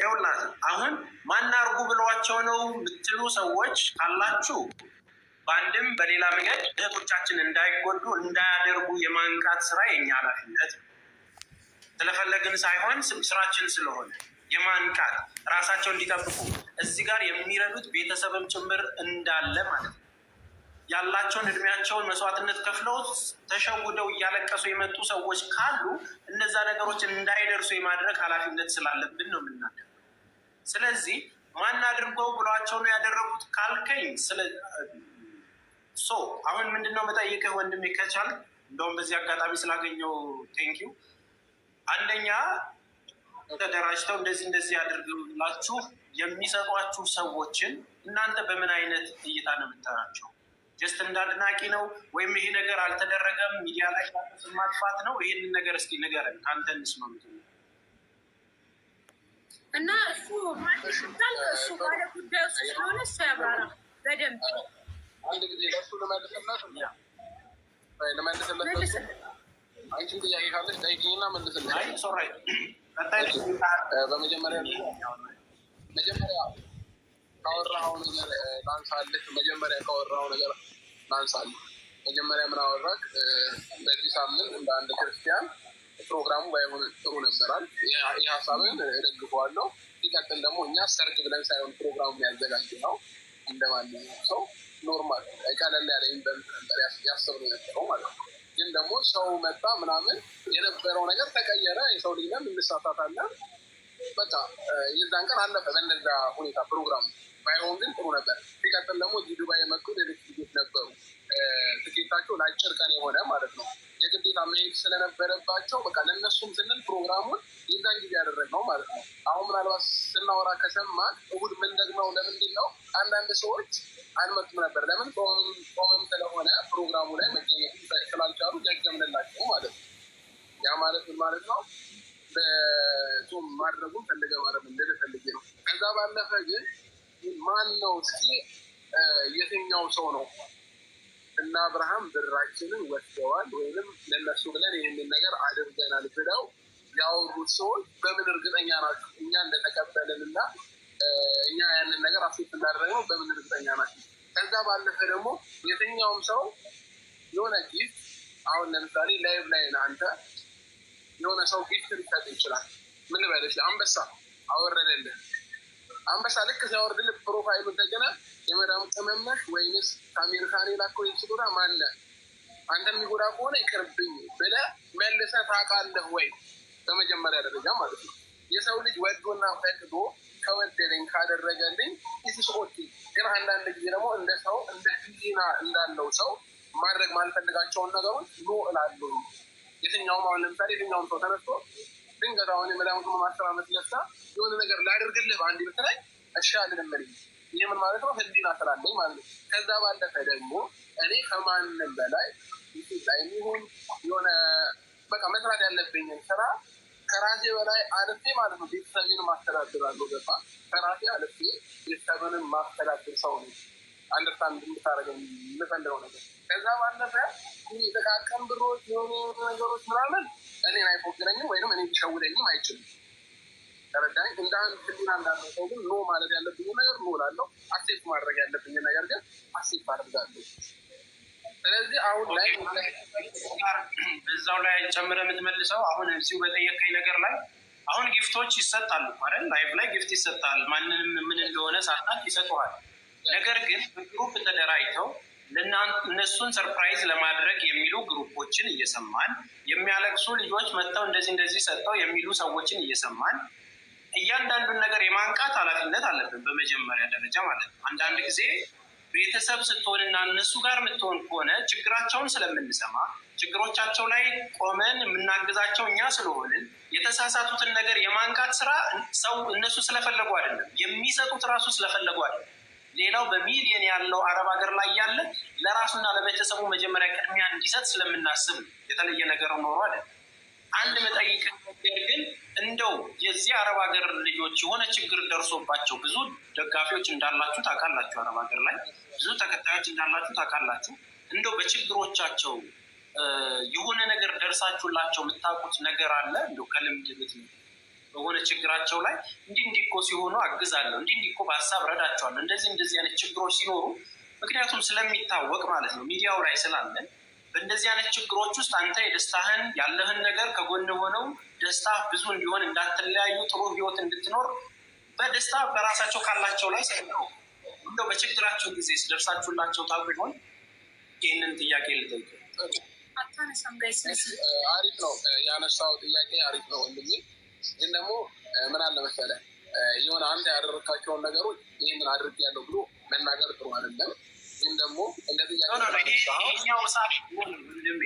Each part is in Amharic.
ይኸውላችሁ አሁን ማናርጉ ብለዋቸው ነው የምትሉ ሰዎች ካላችሁ በአንድም በሌላ መንገድ እህቶቻችን እንዳይጎዱ እንዳያደርጉ የማንቃት ስራ የኛ ኃላፊነት ስለፈለግን ሳይሆን ስራችን ስለሆነ የማንቃት ራሳቸው እንዲጠብቁ እዚህ ጋር የሚረዱት ቤተሰብም ጭምር እንዳለ ማለት ነው። ያላቸውን እድሜያቸውን መስዋዕትነት ከፍለው ተሸውደው እያለቀሱ የመጡ ሰዎች ካሉ እነዛ ነገሮች እንዳይደርሱ የማድረግ ኃላፊነት ስላለብን ነው የምናደርገው። ስለዚህ ማን አድርገው ብሏቸው ነው ያደረጉት ካልከኝ አሁን ምንድነው መጠየቅህ ወንድሜ ከቻል እንደውም በዚህ አጋጣሚ ስላገኘው ቴንኪዩ። አንደኛ ተደራጅተው እንደዚህ ያደርግላችሁ የሚሰጧችሁ ሰዎችን እናንተ በምን አይነት እይታ ነው የምታያቸው? ጀስት እንዳድናቂ ነው ወይም ይሄ ነገር አልተደረገም ሚዲያ ላይ ማጥፋት ነው? ይሄንን ነገር እስኪ ንገረን፣ ከአንተ እንስማምት እና እሱ ማሽታል እሱ ባለ ጉዳዩ ስለሆነ እሱ ያብራራ በደንብ። አንድ ጊዜ ለሱ ለመልስለት አንቺን ጥያቄ ካለች ጠይቂኝና መልስለት። በመጀመሪያ ካወራኸው ነገር ላንሳልህ። መጀመሪያ ምን አወራህ? በዚህ ሳምንት እንደ አንድ ክርስቲያን ፕሮግራሙ ባይሆን ጥሩ ነበራል። ይህ ሀሳብን እደግፈዋለሁ። ሲቀጥል ደግሞ እኛ ሰርግ ብለን ሳይሆን ፕሮግራሙ ያዘጋጀ ነው እንደ ማንኛውም ሰው ኖርማል ቀለል ያለ ኢንቨንት ነበር ያስብነው የነበረው ማለት ነው። ግን ደግሞ ሰው መጣ ምናምን የነበረው ነገር ተቀየረ። የሰው ልጅ ነን፣ እንሳሳታለን። በቃ የዛን ቀን አለፈ በእነዛ ሁኔታ ፕሮግራሙ ባይሆን ግን ጥሩ ነበር። ሲቀጥል ደግሞ እዚህ ዱባይ የመጡ ሌሎች ልጆች ነበሩ። ትኬታቸው ለአጭር ቀን የሆነ ማለት ነው የግዴታ መሄድ ስለነበረባቸው በቃ ለእነሱም ስንል ፕሮግራሙን የዛን ጊዜ ያደረግነው ማለት ነው። አሁን ምናልባት ስናወራ ከሰማን እሑድ ምን ደግመው ለምንድን ነው አንዳንድ ሰዎች አልመጡም ነበር? ለምን? ቆመም ስለሆነ ፕሮግራሙ ላይ መገኘት ስላልቻሉ ደገምንላቸው ማለት ነው። ያ ማለት ምን ማለት ነው? በጾም ማድረጉን ፈለገ ማለት እንደተፈልጌ ነው። ከዛ ባለፈ ግን ማን ነው እስኪ የትኛው ሰው ነው እና አብርሃም ብራችንን ወስደዋል ወይም ለነሱ ብለን ይህንን ነገር አድርገናል ብለው ያወሩት ሰዎች በምን እርግጠኛ ናቸው? እኛ እንደተቀበልን እና እኛ ያንን ነገር አሴት እንዳደረግነው በምን እርግጠኛ ናቸው? ከዛ ባለፈ ደግሞ የትኛውም ሰው የሆነ ጊፍት አሁን ለምሳሌ ላይቭ ላይ አንተ የሆነ ሰው ጊፍት ሊሰጥ ይችላል። ምን ልበልሽ? አንበሳ አወረደልን። አንበሳ ልክ ሲያወርድልህ ፕሮፋይሉን ተገና የመዳም ቅመመሽ ወይንስ ከአሜሪካን የላከው ስጦታ ማነ አንተ የሚጎዳ ከሆነ ይቅርብኝ ብለህ መልሰህ ታውቃለህ ወይ? በመጀመሪያ ደረጃ ማለት ነው። የሰው ልጅ ወዶና ፈቅዶ ከወደደኝ ካደረገልኝ ኢስኦቲ። ግን አንዳንድ ጊዜ ደግሞ እንደ ሰው እንደ ጊዜና እንዳለው ሰው ማድረግ ማልፈልጋቸውን ነገሮች ኖ እላለሁ። የትኛውም አሁን ለምሳሌ የትኛውም ሰው ተነስቶ ድንገት አሁን የመዳም ቅመም 10 ዓመት ለፍታ የሆነ ነገር ላደርግልህ በአንድ ብትለኝ እሺ አልልም። ይህ ምን ማለት ነው? ህሊና ስላለኝ ማለት ነው። ከዛ ባለፈ ደግሞ እኔ ከማንም በላይ ላይ የሚሆን የሆነ በቃ መስራት ያለብኝን ስራ ከራሴ በላይ አልፌ ማለት ነው ቤተሰብን ማስተዳድራለሁ። ገባ? ከራሴ አልፌ ቤተሰብን ማስተዳድር ሰው ነው። አንደርስታንድ እንድታደርገው የምፈልገው ነገር። ከዛ ባለፈ የተቃቀም ብሮች የሆኑ ነገሮች ምናምን እኔን አይፎግረኝም ወይም እኔ ሊሸውደኝም አይችልም። ተረዳኝ? እንደ አንድ ህሊና እንዳለው ሰው ግን ኖ ማለት ያለብኝ ነገር ኖ እላለሁ። አክሴፕት ማድረግ ያለብኝ ነገር ግን አክሴፕት አድርጋለሁ። ስለዚህ አሁን ላይ እዛው ላይ ጨምረህ የምትመልሰው አሁን እዚሁ በጠየቀኝ ነገር ላይ አሁን ጊፍቶች ይሰጣሉ ማለት ላይቭ ላይ ጊፍት ይሰጣል። ማንንም ምን እንደሆነ ሳታውቅ ይሰጡሃል። ነገር ግን በግሩፕ ተደራጅተው እነሱን ሰርፕራይዝ ለማድረግ የሚሉ ግሩፖችን እየሰማን የሚያለቅሱ ልጆች መጥተው እንደዚህ ሰጥተው የሚሉ ሰዎችን እየሰማን እያንዳንዱን ነገር የማንቃት ኃላፊነት አለብን በመጀመሪያ ደረጃ ማለት ነው። አንዳንድ ጊዜ ቤተሰብ ስትሆንና እነሱ ጋር የምትሆን ከሆነ ችግራቸውን ስለምንሰማ ችግሮቻቸው ላይ ቆመን የምናግዛቸው እኛ ስለሆንን የተሳሳቱትን ነገር የማንቃት ስራ ሰው እነሱ ስለፈለጉ አይደለም የሚሰጡት ራሱ ስለፈለጉ አይደለም። ሌላው በሚሊየን ያለው አረብ ሀገር ላይ ያለ ለራሱና ለቤተሰቡ መጀመሪያ ቅድሚያ እንዲሰጥ ስለምናስብ የተለየ ነገር ኖሮ አይደለም። አንድ መጠይቅ ነገር ግን እንደው የዚህ አረብ ሀገር ልጆች የሆነ ችግር ደርሶባቸው ብዙ ደጋፊዎች እንዳላችሁ ታውቃላችሁ። አረብ ሀገር ላይ ብዙ ተከታዮች እንዳላችሁ ታውቃላችሁ። እንደው በችግሮቻቸው የሆነ ነገር ደርሳችሁላቸው የምታውቁት ነገር አለ? እንደው ከልምድ ቤት ነው በሆነ ችግራቸው ላይ እንዲህ እኮ ሲሆኑ አግዛለሁ፣ እንዲህ እኮ በሀሳብ ረዳቸዋለሁ፣ እንደዚህ አይነት ችግሮች ሲኖሩ ምክንያቱም ስለሚታወቅ ማለት ነው ሚዲያው ላይ ስላለን በእንደዚህ አይነት ችግሮች ውስጥ አንተ የደስታህን ያለህን ነገር ከጎን ሆነው ደስታ ብዙ እንዲሆን እንዳትለያዩ ጥሩ ህይወት እንድትኖር በደስታ በራሳቸው ካላቸው ላይ ሳይሆን እንደው በችግራቸው ጊዜ ስደርሳችሁላቸው ታውቁ ይሆን? ይህንን ጥያቄ ልጠይቅ። አሪፍ ነው ያነሳው ጥያቄ አሪፍ ነው ወንድሜ። ግን ደግሞ ምን አለ መሰለህ የሆነ አንተ ያደረካቸውን ነገሮች ይህንን አድርጌያለሁ ብሎ መናገር ጥሩ አይደለም። ግን ደግሞ እንደዚህ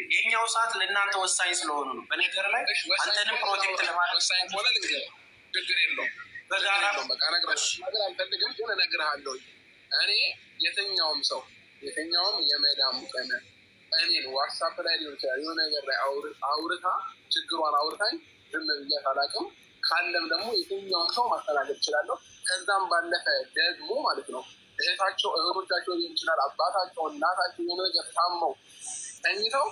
ይሄኛው ሰዓት ለእናንተ ወሳኝ ስለሆኑ ነው። በነገር ላይ አንተንም ፕሮቴክት ለማድረግ ወሳኝ ሆነ ችግር የለውም። በቃ ነገር አልፈልግም ግን እነግርሃለሁ። እኔ የትኛውም ሰው የትኛውም የመዳም ቀን እኔን ዋትሳፕ ላይ ሊሆን ይችላል የሆነ ነገር ላይ አውርታ ችግሯን አውርታኝ ዝም ብያት አላውቅም። ካለም ደግሞ የትኛውም ሰው ማስተናገድ እችላለሁ። ከዛም ባለፈ ደግሞ ማለት ነው እህቶቻቸው ሊሆን ይችላል አባታቸው እናታቸው የሆነ ነገር ታመው ተኝተው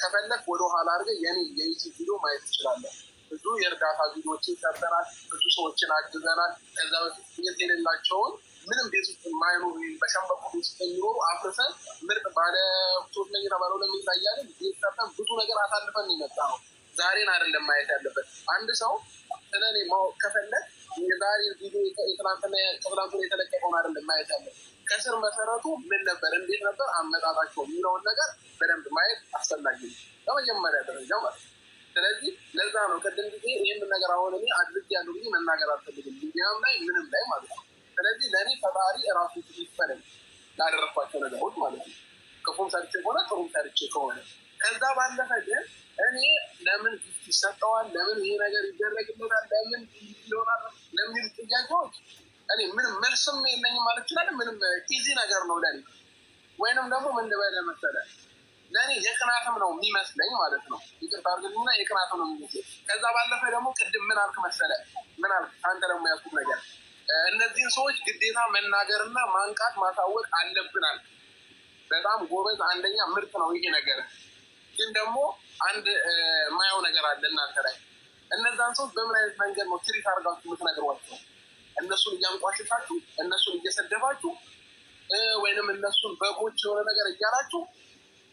ከፈለግ ወደኋላ አድርገህ የኔ የዩቲዩብ ቪዲዮ ማየት ትችላለህ። ብዙ የእርዳታ ቪዲዮዎችን ሰርተናል። ብዙ ሰዎችን አግዘናል። ከዛ በፊት ቤት የሌላቸውን ምንም ቤት ውስጥ የማይኖሩ በሸንበቆ ቤት ውስጥ የሚኖሩ አፍርሰን ምርጥ ባለ ሶስት መኝታ ባለ ሁለት መኝታ እያለን ቤት ሰርተን ብዙ ነገር አሳልፈን የመጣ ነው። ዛሬን አይደለም ማየት ያለበት። አንድ ሰው ስለኔ ማወቅ ከፈለግ የዛሬ ቪዲዮ የትናንትና የተለቀቀውን አይደለም ማየት ያለበት። ከስር መሰረቱ ምን ነበር፣ እንዴት ነበር አመጣጣቸው የሚለውን ነገር በደንብ ማየት አስፈላጊ ነው በመጀመሪያ ደረጃ ማለት ነው። ስለዚህ ለዛ ነው ቅድም ጊዜ ይህን ነገር አሁን እኔ አድርጌያለሁ ብዬ መናገር አልፈልግም፣ ሚዲያም ላይ ምንም ላይ ማለት ነው። ስለዚህ ለእኔ ፈጣሪ እራሱ ይፈለግ ላደረኳቸው ነገሮች ማለት ነው። ክፉም ሰርቼ ከሆነ ጥሩም ሰርቼ ከሆነ ከዛ ባለፈ ግን እኔ ለምን ጊፍት ይሰጠዋል፣ ለምን ይሄ ነገር ይደረግበታል፣ ለምን ይሆናል ለሚሉ ጥያቄዎች እኔ ምንም መልስም የለኝም ማለት ይችላል። ምንም ኢዚ ነገር ነው ለኔ። ወይንም ደግሞ ምን ልበል መሰለህ ለእኔ የቅናትም ነው የሚመስለኝ ማለት ነው። ይቅርታ አድርግልኝና የቅናትም ነው የሚመስለኝ። ከዛ ባለፈ ደግሞ ቅድም ምን አልክ መሰለህ፣ ምን አልክ አንተ ደግሞ ያልኩት ነገር እነዚህን ሰዎች ግዴታ መናገርና ማንቃት ማሳወቅ አለብናል። በጣም ጎበዝ፣ አንደኛ ምርጥ ነው ይሄ ነገር። ግን ደግሞ አንድ የማየው ነገር አለ እናንተ ላይ። እነዛን ሰዎች በምን አይነት መንገድ ነው ትሪት አድርጋችሁ የምትነግሯቸው? እነሱን እያንቋሸሻችሁ፣ እነሱን እየሰደባችሁ፣ ወይንም እነሱን በጎች የሆነ ነገር እያላችሁ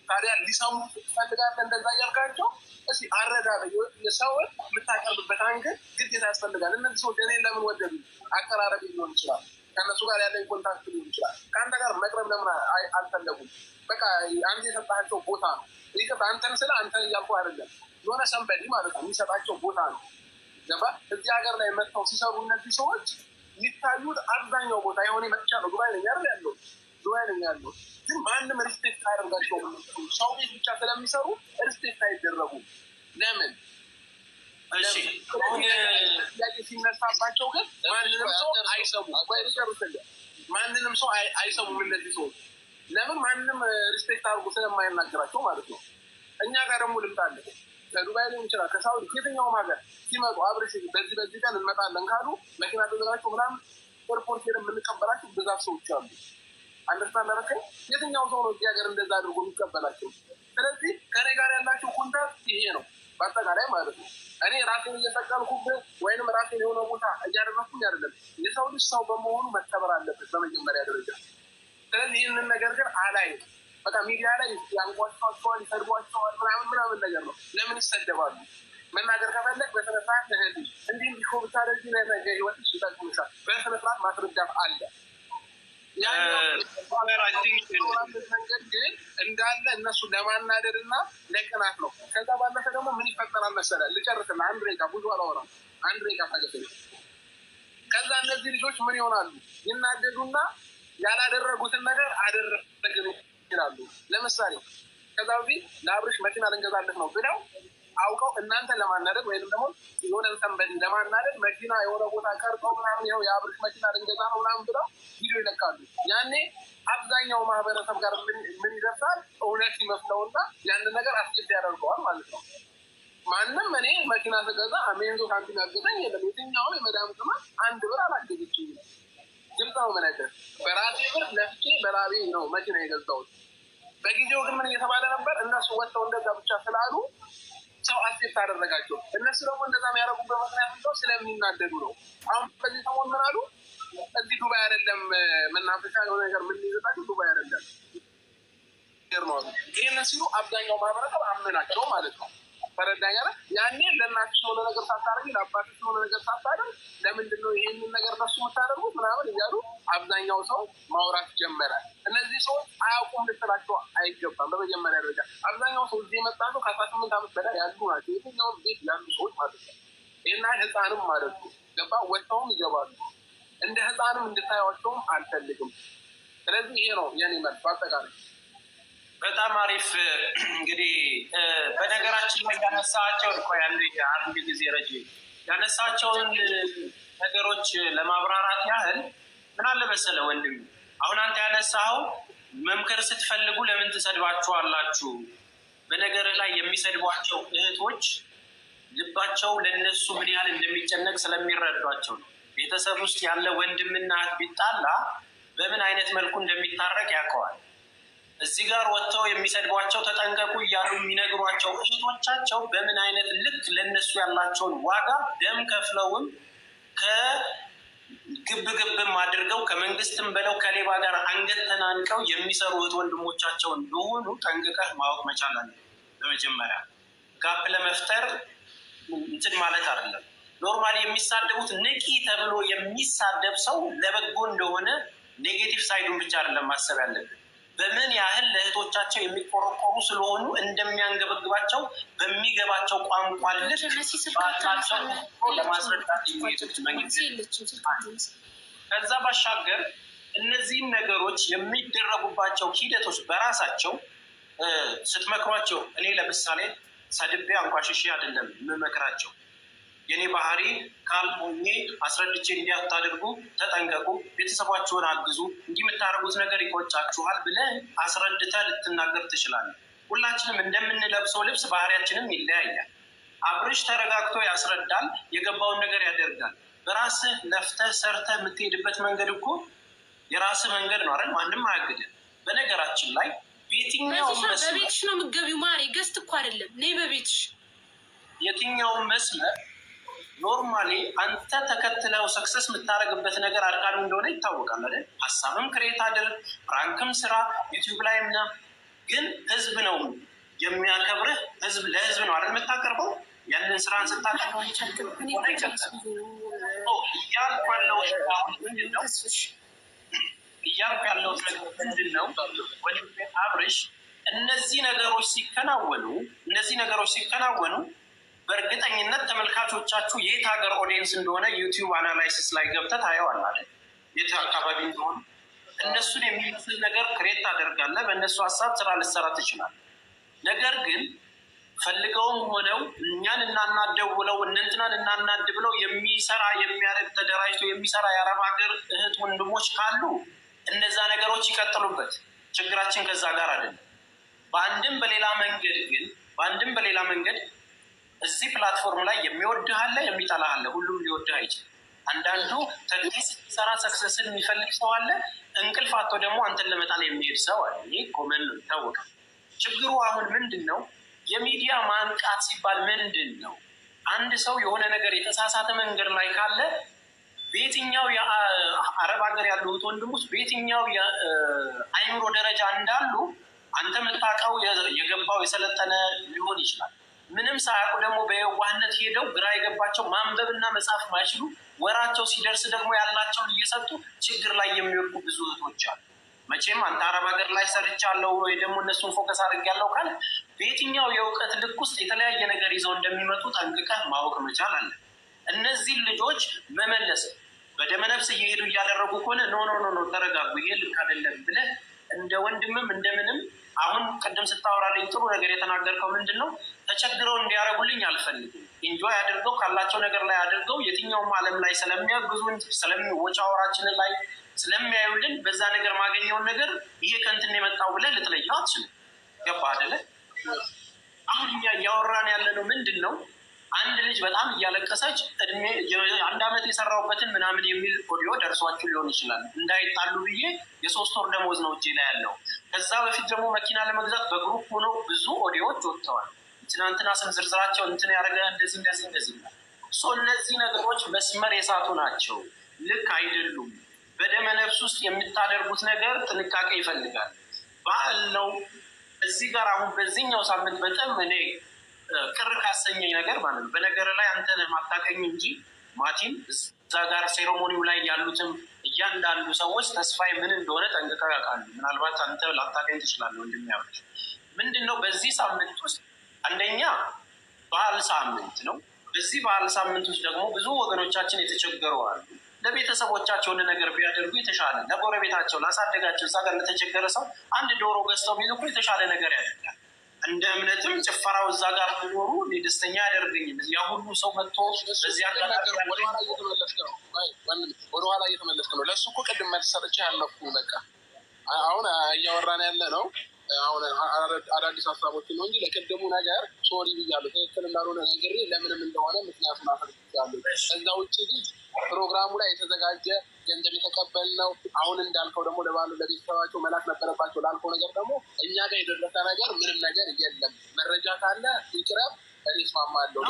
ታዲያ ሊሰሙ ትፈልጋለህ? እንደዛ እያልካቸው እስኪ አረዳለ የሰውን የምታቀርብበት አንገድ ግዴታ ያስፈልጋል። እነዚህ ሰዎች እኔን ለምን ወደዱ? አቀራረብ ሊሆን ይችላል፣ ከእነሱ ጋር ያለኝ ኮንታክት ሊሆን ይችላል። ከአንተ ጋር መቅረብ ለምን አልፈለጉም? በቃ አንተ የሰጣቸው ቦታ ነው። ይቅርታ አንተን ስለ አንተን እያልኩ አይደለም፣ የሆነ ሰንበዲ ማለት ነው የሚሰጣቸው ቦታ ነው። ገባ? እዚህ ሀገር ላይ መጥተው ሲሰሩ እነዚህ ሰዎች የሚታዩት አብዛኛው ቦታ የሆነ መጥቻ ነው። ዱባይ ነኝ አይደል ያለው፣ ዱባይ ነኝ ያለው። ግን ማንም ሪስፔክት አያደርጋቸውም። ሰው ቤት ብቻ ስለሚሰሩ ሪስፔክት አይደረጉም። ለምን? ጥያቄ ሲነሳባቸው ግን ማንንም ሰው አይሰሙም። ማንንም ሰው አይሰሙም እነዚህ ሰዎች። ለምን? ማንም ሪስፔክት አድርጎ ስለማይናገራቸው ማለት ነው። እኛ ጋር ደግሞ ልምጣለ ከዱባይ ሊሆን ይችላል ከሳውዲ የትኛውም ሀገር ሲመጡ አብረሽ በዚህ ቀን እንመጣለን ካሉ መኪና ተዘጋጅቶ ምናምን ኤርፖርት ሄደን የምንቀበላቸው ብዛት ሰዎች አሉ። አንደርስታንድ አደረከኝ? የትኛው ሰው ነው እዚህ ሀገር እንደዛ አድርጎ የሚቀበላቸው? ስለዚህ ከኔ ጋር ያላቸው ኮንታክት ይሄ ነው በአጠቃላይ ማለት ነው። እኔ ራሴን እየሰቀልኩብህ ወይንም ራሴን የሆነ ቦታ እያደረኩኝ አይደለም። የሰው ልጅ ሰው በመሆኑ መከበር አለበት በመጀመሪያ ደረጃ። ስለዚህ ይህንን ነገር ግን አላይም። በቃ ሚዲያ ላይ ያንቋቸዋቸዋል፣ ይሰድቧቸዋል፣ ምናምን ነገር ነው። ለምን ይሰደባሉ? መናገር ከፈለግ በስነስርዓት እህል እንዲህ እንዲህ እኮ ብታደርጊ ነገ ህይወትሽ ይጠቅምሻል። በስነስርዓት ማስረዳት አለ። መንገድ ግን እንዳለ እነሱ ለማናደድ እና ለቅናት ነው። ከዛ ባለፈ ደግሞ ምን ይፈጠራል መሰለህ? ልጨርስና አንድ ደቂቃ ብዙ አላወራም። አንድ ደቂቃ ታገሰኝ። ከዛ እነዚህ ልጆች ምን ይሆናሉ? ይናደዱና ያላደረጉትን ነገር አደረግን ይላሉ። ለምሳሌ ከዛ በፊት ለአብርሽ መኪና ልንገዛለት ነው ብለው አውቀው እናንተን ለማናደድ ወይም ደግሞ የሆነ ሰንበዲ ለማናደድ መኪና የሆነ ቦታ ቀርጠው ምናምን ይኸው የአብርሽ መኪና ልንገዛ ነው ምናምን ብለው ቪዲዮ ይለቃሉ። ያኔ አብዛኛው ማህበረሰብ ጋር ምን ይደርሳል? እውነት ይመስለውና ያንን ነገር አስኬት ያደርገዋል ማለት ነው። ማንም እኔ መኪና ስገዛ አሜንዞ ሳንቲም ያገዘኝ የለም። የትኛውም የመዳም ቅመም አንድ ብር አላገዘችኝ። ግልጽ ነው መነገር። በራሴ ብር ለፍቼ በራቤ ነው መኪና የገዛሁት። በጊዜው ግን ምን እየተባለ ነበር? እነሱ ወጥተው እንደዛ ብቻ ስላሉ ሰው አክሴፕት አደረጋቸው። እነሱ ደግሞ እንደዛ የሚያደርጉበት ምክንያት እንደው ስለሚናደዱ ነው። አሁን በዚህ ሰሞን ምን አሉ? እዚህ ዱባይ አይደለም መናፈሻ የሆነ ነገር ምን ይዘጣቸው ዱባይ አይደለም ነው። ይህን ሲሉ አብዛኛው ማህበረሰብ አመናቸው ማለት ነው። ተረዳኛ። ያኔ ለእናትሽ የሆነ ነገር ሳታደርግ ለአባትሽ የሆነ ነገር ሳታደርግ ለምንድን ነው ይሄንን ነገር ነሱ የምታደርጉት ምናምን እያሉ አብዛኛው ሰው ማውራት ጀመረ። እነዚህ ሰዎች አያውቁም ልትላቸው አይገባም። በመጀመሪያ ደረጃ አብዛኛው ሰው እዚህ የመጣቸው ከ18 ዓመት በላይ ያሉ ናቸው። የትኛውም ቤት ያሉ ሰዎች ማለት ነው። ይህና ህፃንም ማለት ነው። ገባ ወጥተውም ይገባሉ። እንደ ህፃንም እንድታያቸውም አልፈልግም። ስለዚህ ይሄ ነው የኔ መልስ በአጠቃላይ። በጣም አሪፍ። እንግዲህ በነገራችን ላይ ያነሳቸውን አንድ ጊዜ ረጅ ያነሳቸውን ነገሮች ለማብራራት ያህል ምን አለ መሰለህ ወንድም፣ አሁን አንተ ያነሳኸው መምከር ስትፈልጉ ለምን ትሰድባችኋላችሁ? በነገር ላይ የሚሰድቧቸው እህቶች ልባቸው ለነሱ ምን ያህል እንደሚጨነቅ ስለሚረዷቸው ነው። ቤተሰብ ውስጥ ያለ ወንድምና እህት ቢጣላ በምን አይነት መልኩ እንደሚታረቅ ያውቀዋል። እዚህ ጋር ወጥተው የሚሰድቧቸው ተጠንቀቁ እያሉ የሚነግሯቸው እህቶቻቸው በምን አይነት ልክ ለነሱ ያላቸውን ዋጋ ደም ከፍለውም ከግብግብም አድርገው ከመንግስትም በለው ከሌባ ጋር አንገት ተናንቀው የሚሰሩ እህት ወንድሞቻቸው እንደሆኑ ጠንቅቀህ ማወቅ መቻል አለ። በመጀመሪያ ጋፕ ለመፍጠር እንትን ማለት አይደለም። ኖርማሊ የሚሳደቡት ንቂ ተብሎ የሚሳደብ ሰው ለበጎ እንደሆነ ኔጌቲቭ ሳይዱን ብቻ አይደለም ማሰብ ያለብን። በምን ያህል ለእህቶቻቸው የሚቆረቆሩ ስለሆኑ እንደሚያንገበግባቸው በሚገባቸው ቋንቋ ልክ ባላቸው ለማስረዳት የሚሄዱት መንግስት። ከዛ ባሻገር እነዚህን ነገሮች የሚደረጉባቸው ሂደቶች በራሳቸው ስትመክሯቸው፣ እኔ ለምሳሌ ሰድቤ አንቋሽሼ አይደለም የምመክራቸው። የኔ ባህሪ ካልሆኜ አስረድቼ እንዲያታደርጉ ተጠንቀቁ፣ ቤተሰባችሁን አግዙ፣ እንዲህ የምታደርጉት ነገር ይቆጫችኋል ብለህ አስረድተህ ልትናገር ትችላለህ። ሁላችንም እንደምንለብሰው ልብስ ባህሪያችንም ይለያያል። አብርሽ ተረጋግቶ ያስረዳል፣ የገባውን ነገር ያደርጋል። በራስህ ለፍተህ ሰርተህ የምትሄድበት መንገድ እኮ የራስህ መንገድ ነው አይደል? ማንም አያግድም። በነገራችን ላይ በየትኛውም በቤትሽ ነው የምትገቢው ማሬ፣ ገዝት እኮ አይደለም። እኔ በቤትሽ የትኛውም መስመር ኖርማሊ አንተ ተከትለው ሰክሰስ የምታደርግበት ነገር አድካሚ እንደሆነ ይታወቃል አይደል? ሀሳብም ክሬት አድርግ፣ ፕራንክም ስራ፣ ዩቲዩብ ላይ ምና ግን ህዝብ ነው የሚያከብርህ። ህዝብ ለህዝብ ነው አይደል የምታቀርበው? ያንን ስራን ስታቀርበው እያልኩ ያለው ምንድን ነው አብርሽ፣ እነዚህ ነገሮች ሲከናወኑ በእርግጠኝነት ተመልካቾቻችሁ የት ሀገር ኦዲየንስ እንደሆነ ዩቲዩብ አናላይሲስ ላይ ገብተህ ታየዋለህ አይደል? የት አካባቢ እንደሆነ እነሱን የሚመስል ነገር ክሬት ታደርጋለህ። በእነሱ ሀሳብ ስራ ልትሰራ ትችላለህ። ነገር ግን ፈልገውም ሆነው እኛን እናናደው ብለው እነንትናን እናናድ ብለው የሚያደርግ ተደራጅቶ የሚሰራ የአረብ ሀገር እህት ወንድሞች ካሉ እነዛ ነገሮች ይቀጥሉበት። ችግራችን ከዛ ጋር አይደለም። በአንድም በሌላ መንገድ እዚህ ፕላትፎርም ላይ የሚወድህ አለ፣ የሚጠላህ አለ። ሁሉም ሊወድህ አይችልም። አንዳንዱ ተድሪስ ሲሰራ ሰክሰስን የሚፈልግ ሰው አለ። እንቅልፍ አጥቶ ደግሞ አንተን ለመጣል የሚሄድ ሰው አለ። ይህ ኮመን ነው፣ ይታወቃል። ችግሩ አሁን ምንድን ነው? የሚዲያ ማንቃት ሲባል ምንድን ነው? አንድ ሰው የሆነ ነገር የተሳሳተ መንገድ ላይ ካለ በየትኛው የአረብ ሀገር ያሉት ወንድሞች በየትኛው የአይምሮ ደረጃ እንዳሉ አንተ የምታውቀው የገባው የሰለጠነ ሊሆን ይችላል። ምንም ሳያውቁ ደግሞ በየዋህነት ሄደው ግራ የገባቸው ማንበብና መጻፍ ማይችሉ ወራቸው ሲደርስ ደግሞ ያላቸውን እየሰጡ ችግር ላይ የሚወድቁ ብዙ እህቶች አሉ። መቼም አንተ አረብ ሀገር ላይ ሰርቻለሁ ወይ ደግሞ እነሱን ፎከስ አድርጌያለሁ ካል በየትኛው የእውቀት ልክ ውስጥ የተለያየ ነገር ይዘው እንደሚመጡ ጠንቅቀህ ማወቅ መቻል አለ። እነዚህ ልጆች መመለስ በደመነፍስ እየሄዱ እያደረጉ ከሆነ ኖ ተረጋጉ፣ ይሄ ልክ አይደለም ብለህ እንደ ወንድምም እንደምንም አሁን ቅድም ስታወራልኝ ጥሩ ነገር የተናገርከው ምንድን ነው? ተቸግረው እንዲያደርጉልኝ አልፈልግም። ኢንጆይ አድርገው ካላቸው ነገር ላይ አድርገው የትኛውም ዓለም ላይ ስለሚያግዙን ወጪ አወራችንን ላይ ስለሚያዩልን በዛ ነገር ማገኘውን ነገር ይሄ ከእንትን የመጣው ብለህ ልትለየው አትችልም። ገባህ አይደለ? አሁን እኛ እያወራን ያለ ነው ምንድን ነው? አንድ ልጅ በጣም እያለቀሰች እድሜ 1 ዓመት የሰራሁበትን ምናምን የሚል ኦዲዮ ደርሷችሁ ሊሆን ይችላል። እንዳይጣሉ ብዬ የ3 ወር ደሞዝ ነው እጄ ላይ ያለው። ከዛ በፊት ደግሞ መኪና ለመግዛት በግሩፕ ሆነው ብዙ ኦዲዮዎች ወጥተዋል። ትናንትና ስም ዝርዝራቸው እንትን ያደረገ እንደዚህ እነዚህ ነገሮች መስመር የሳቱ ናቸው። ልክ አይደሉም። በደመ ነፍስ ውስጥ የምታደርጉት ነገር ጥንቃቄ ይፈልጋል። ባህል ነው። እዚህ ጋር አሁን በዚህኛው ሳምንት በጣም እኔ ቅር ካሰኘኝ ነገር ማለት ነው፣ በነገር ላይ አንተ ነህ ማታቀኝ እንጂ ማቲም እዛ ጋር ሴሬሞኒው ላይ ያሉትም እያንዳንዱ ሰዎች ተስፋዬ ምን እንደሆነ ጠንቅቀው ያውቃሉ። ምናልባት አንተ ላታቀኝ ትችላለህ ወንድሚያዎች። ምንድን ነው በዚህ ሳምንት ውስጥ አንደኛ ባህል ሳምንት ነው። በዚህ ባህል ሳምንት ውስጥ ደግሞ ብዙ ወገኖቻችን የተቸገሩ አሉ። ለቤተሰቦቻቸው የሆነ ነገር ቢያደርጉ የተሻለ፣ ለጎረቤታቸው ላሳደጋቸው እዛ ጋር ለተቸገረ ሰው አንድ ዶሮ ገዝተው ቢልኩ የተሻለ ነገር ያደርጋል። እንደ እምነትም ጭፈራው እዛ ጋር ቢኖሩ ደስተኛ ያደርገኝም። ያ ሁሉ ሰው መጥቶ በዚህ ወደኋላ እየተመለስክ ነው። ለእሱ እኮ ቅድም መልስ ሰጥቼ ያለፍኩ በቃ አሁን እያወራን ያለ ነው። አሁን አዳዲስ ሀሳቦችን ነው እንጂ ለቅድሙ ነገር ሶሪ ብያለሁ። ትክክል እንዳልሆነ ነግሬ ለምንም እንደሆነ ምክንያቱን አፈርቻለሁ። ከዛ ውጭ ግን ፕሮግራሙ ላይ የተዘጋጀ ገንዘብ የተቀበልነው አሁን እንዳልከው ደግሞ ለባሉ ለቤተሰባቸው መላክ ነበረባቸው ላልከው ነገር ደግሞ እኛ ጋር የደረሰ ነገር ምንም ነገር የለም። መረጃ ካለ ይቅረብ፣ እኔ እስማማለሁ።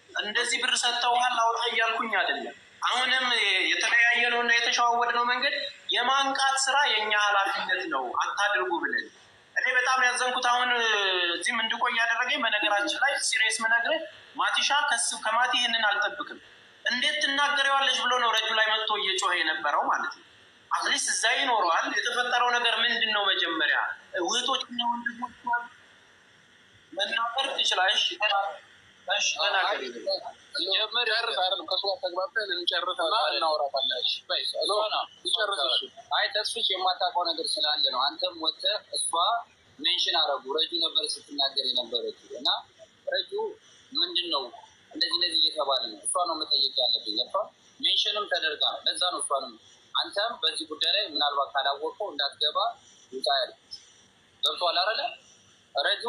እንደዚህ ብር ሰጥተውሃል አውጣ እያልኩኝ አይደለም። አሁንም የተለያየ ነው እና የተሸዋወድ ነው መንገድ የማንቃት ስራ የእኛ ኃላፊነት ነው። አታድርጉ ብለን እኔ በጣም ያዘንኩት አሁን እዚህም እንድቆይ ያደረገኝ በነገራችን ላይ ሲሪየስ ምነግርህ ማቲሻ ከማቲ ይህንን አልጠብቅም። እንዴት ትናገረዋለች ብሎ ነው ረጁ ላይ መጥቶ እየጮኸ የነበረው ማለት ነው። አትሊስት እዛ ይኖረዋል። የተፈጠረው ነገር ምንድን ነው? መጀመሪያ እህቶችና ወንድሞች መናገር ትችላለሽ። ተስፍሽ የማታውቀው ነገር ስላለ ነው። አንተም ወጥተህ እሷ ሜንሽን አረጉ ረጁ ነበር ስትናገር የነበረችው እና ረጁ ምንድን ነው እንደዚህ እየተባለ ነው። እሷ ነው መጠየቅ ያለብኝ። እሷ ሜንሽንም ተደርጋ ነው። ለዛ ነው እሷንም አንተም በዚህ ጉዳይ ላይ ምናልባት ካላወቀው እንዳትገባ ውጣ ያልኩት። ገብቶሃል አይደለ? ረጁ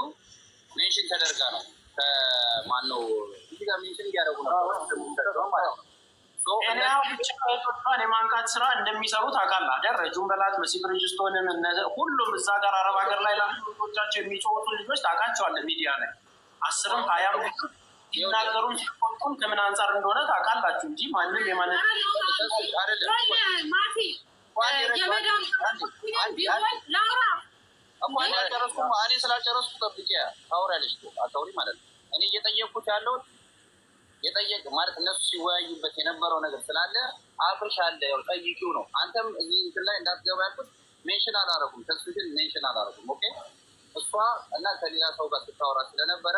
ሜንሽን ተደርጋ ነው ከማነው እዚህ ጋር ሜንሽን እያደረጉ ነው ማለት ነው። የማንቃት ስራ እንደሚሰሩ ታውቃለህ አይደል? ረጁን በላት መሲ ብርጅስቶንን ሁሉም እዛ ጋር አረብ ሀገር ላይ ላቶቻቸው የሚጮቱ ልጆች ታውቃቸዋለህ። ሚዲያ ላይ 10ም 20ም ሲናገሩም ሲቆጡም ከምን አንጻር እንደሆነ ታውቃላችሁ እንጂ ማንም የማለት እኔ ስላልጨረስኩ ጠብቄ ታወሪያለሽ አታውሪ ማለት ነው። እኔ እየጠየቅኩት ያለው የጠየቅ ማለት እነሱ ሲወያዩበት የነበረው ነገር ስላለ አብርሽ አለ ያው ጠይቂው ነው። አንተም እዚህ እንትን ላይ እንዳትገባ ያልኩት ሜንሽን አላረጉም። ተስፍሽን ሜንሽን አላረጉም። ኦኬ እሷ እና ከሌላ ሰው ጋር ስታወራ ስለነበረ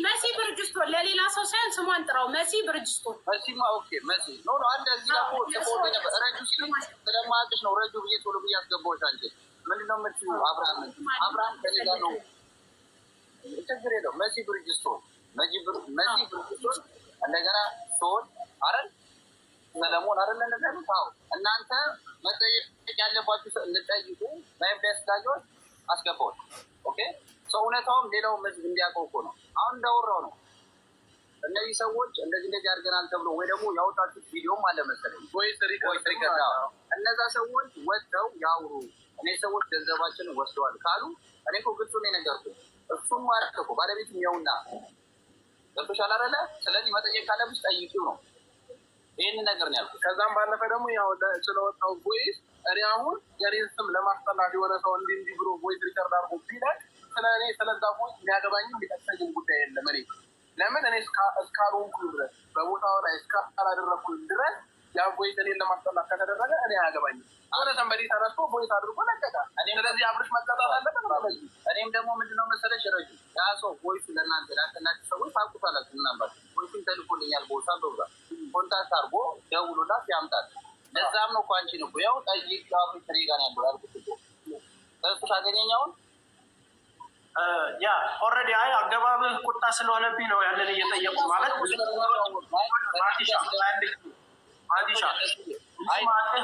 መሲ ብርጅስቶን ለሌላ ሰው ሳይሆን ስሟን ጥራው። መሲ ብርጅስቶን መሲማ ኦኬ መሲ ኖ አንድ እዚህ ጋር ተቆጥ ነበር። ረጁ ሲል ስለማያውቅሽ ነው ረጁ ብዬ ቶሎ ብዬ አስገባሁሽ። አንቺ ምንድነው የምትይው? አብርሃም ከሌላ ነው ችግር የለውም። መሲ ብርጅስቶን መሲ ብርጅስቶን እንደገና ሶል አረን ሰለሞን አረን እንደዚህ ነው። እናንተ መጠየቅ ያለባችሁ እንጠይቁ ላይፍ ዳስታጆች አስገባሁት። ኦኬ ሰው እውነታውም ሌላው መዝግ እንዲያውቀው እኮ ነው። አሁን እንዳወራው ነው። እነዚህ ሰዎች እንደዚህ አድርገናል ተብሎ ወይ ደግሞ ያወጣችሁት ቪዲዮም አለ መሰለኝ ወይ ሪከርድ እነዛ ሰዎች ወጥተው ያውሩ። እኔ ሰዎች ገንዘባችንን ወስደዋል ካሉ እኔ እኮ ግልጹ ነው የነገርኩት። እሱም ማለት እኮ ባለቤቱም ያውና ገብቶሻል አይደለ? ስለዚህ መጠየቅ ካለብሽ ጠይቂው ነው። ይህንን ነገር ነው ያልኩት። ከዛም ባለፈ ደግሞ ያው ስለወጣው ቮይስ እኔ አሁን የኔን ስም ለማስጠላት የሆነ ሰው እንዲህ ብሎ ቮይስ ሪከርድ አድርጎ ቢላክ ስለ እኔ ስለዛ ቮይስ የሚያገባኝም ሊጠቅሰኝም ጉዳይ የለም። እኔ ለምን እኔ እስካልሆንኩ ድረስ በቦታው ላይ እስካላደረግኩኝ ድረስ ያ ቮይስ እኔን ለማስጠላት ከተደረገ እኔ አያገባኝም። ሆነ ሰንበዴ ተነስቶ ቮይስ አድርጎ ለቀቃ። ስለዚህ አብርሽ መቀጣት አለበት። እኔም ደግሞ ምንድነው መሰለሽ ረጁ ያ ሰው ቮይስ ለእናንተ ላከላችሁ ሰዎች ታውቁታላችሁ። ምናልባት ቮይሱን ተልኮልኛል ቦታ በብዛ ኮንታክት አድርጎ ደውሎላት ያምጣል። ለዛም ነው እኮ አንቺን እኮ ያው ጠይቅ አብርሽ እኔ ጋር ነው ያለው ያልኩት እኮ እሱ ታገኘኛውን ያ ኦልሬዲ አይ አገባብህ ቁጣ ስለሆነብኝ ነው ያንን እየጠየቁ ማለት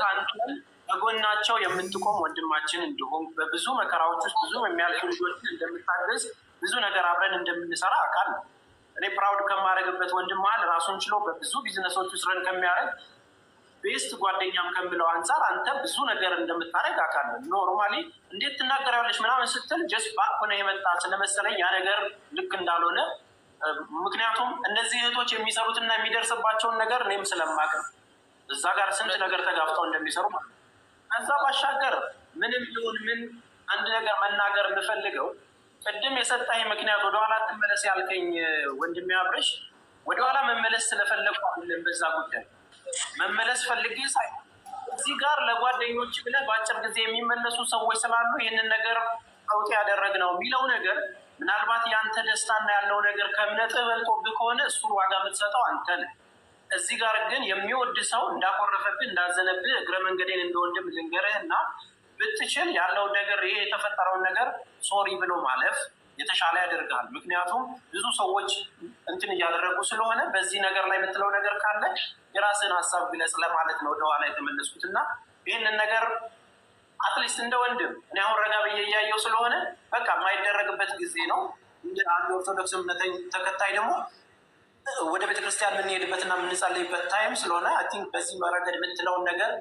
አንተን በጎናቸው የምትቆም ወንድማችን እንዲሁም በብዙ መከራዎች ውስጥ ብዙ የሚያልፉ ልጆችን እንደምታገዝ ብዙ ነገር አብረን እንደምንሰራ አካል ነው። እኔ ፕራውድ ከማድረግበት ወንድም መሀል ራሱን ችሎ በብዙ ቢዝነሶች ውስጥ ረን ከሚያደርግ ቤስት ጓደኛም ከምለው አንጻር አንተ ብዙ ነገር እንደምታደርግ አውቃለሁ። ኖርማሊ እንዴት ትናገራለች ምናምን ስትል ጀስት ባኮነ የመጣ ስለመሰለኝ ያ ነገር ልክ እንዳልሆነ፣ ምክንያቱም እነዚህ እህቶች የሚሰሩትና የሚደርስባቸውን ነገር እኔም ስለማውቅ እዛ ጋር ስንት ነገር ተጋፍተው እንደሚሰሩ ማለት ነው። ከዛ ባሻገር ምንም ይሁን ምን አንድ ነገር መናገር የምፈልገው ቅድም የሰጠኝ ምክንያት ወደኋላ ትመለስ ያልከኝ ወንድሜ አብረሽ ወደኋላ መመለስ ስለፈለጉ አይደለም። በዛ ጉዳይ መመለስ ፈልጌ ሳይሆን እዚህ ጋር ለጓደኞች ብለህ በአጭር ጊዜ የሚመለሱ ሰዎች ስላሉ ይህንን ነገር ቀውጤ ያደረግነው የሚለው ነገር ምናልባት የአንተ ደስታና ያለው ነገር ከእምነትህ በልጦብህ ከሆነ እሱን ዋጋ የምትሰጠው አንተ ነህ። እዚህ ጋር ግን የሚወድ ሰው እንዳኮረፈብህ እንዳዘነብህ እግረ መንገዴን እንደወንድም ልንገርህ እና ብትችል ያለው ነገር ይሄ የተፈጠረውን ነገር ሶሪ ብሎ ማለፍ የተሻለ ያደርጋል። ምክንያቱም ብዙ ሰዎች እንትን እያደረጉ ስለሆነ በዚህ ነገር ላይ የምትለው ነገር ካለ የራስን ሀሳብ ግለጽ ለማለት ነው ወደኋላ የተመለስኩት እና ይህንን ነገር አትሊስት እንደ ወንድም እኔ አሁን ረጋ ብዬ እያየው ስለሆነ በቃ የማይደረግበት ጊዜ ነው። እንደ አንድ ኦርቶዶክስ እምነት ተከታይ ደግሞ ወደ ቤተክርስቲያን የምንሄድበትና የምንጸልይበት ታይም ስለሆነ አይ ቲንክ በዚህ መረገድ የምትለውን ነገር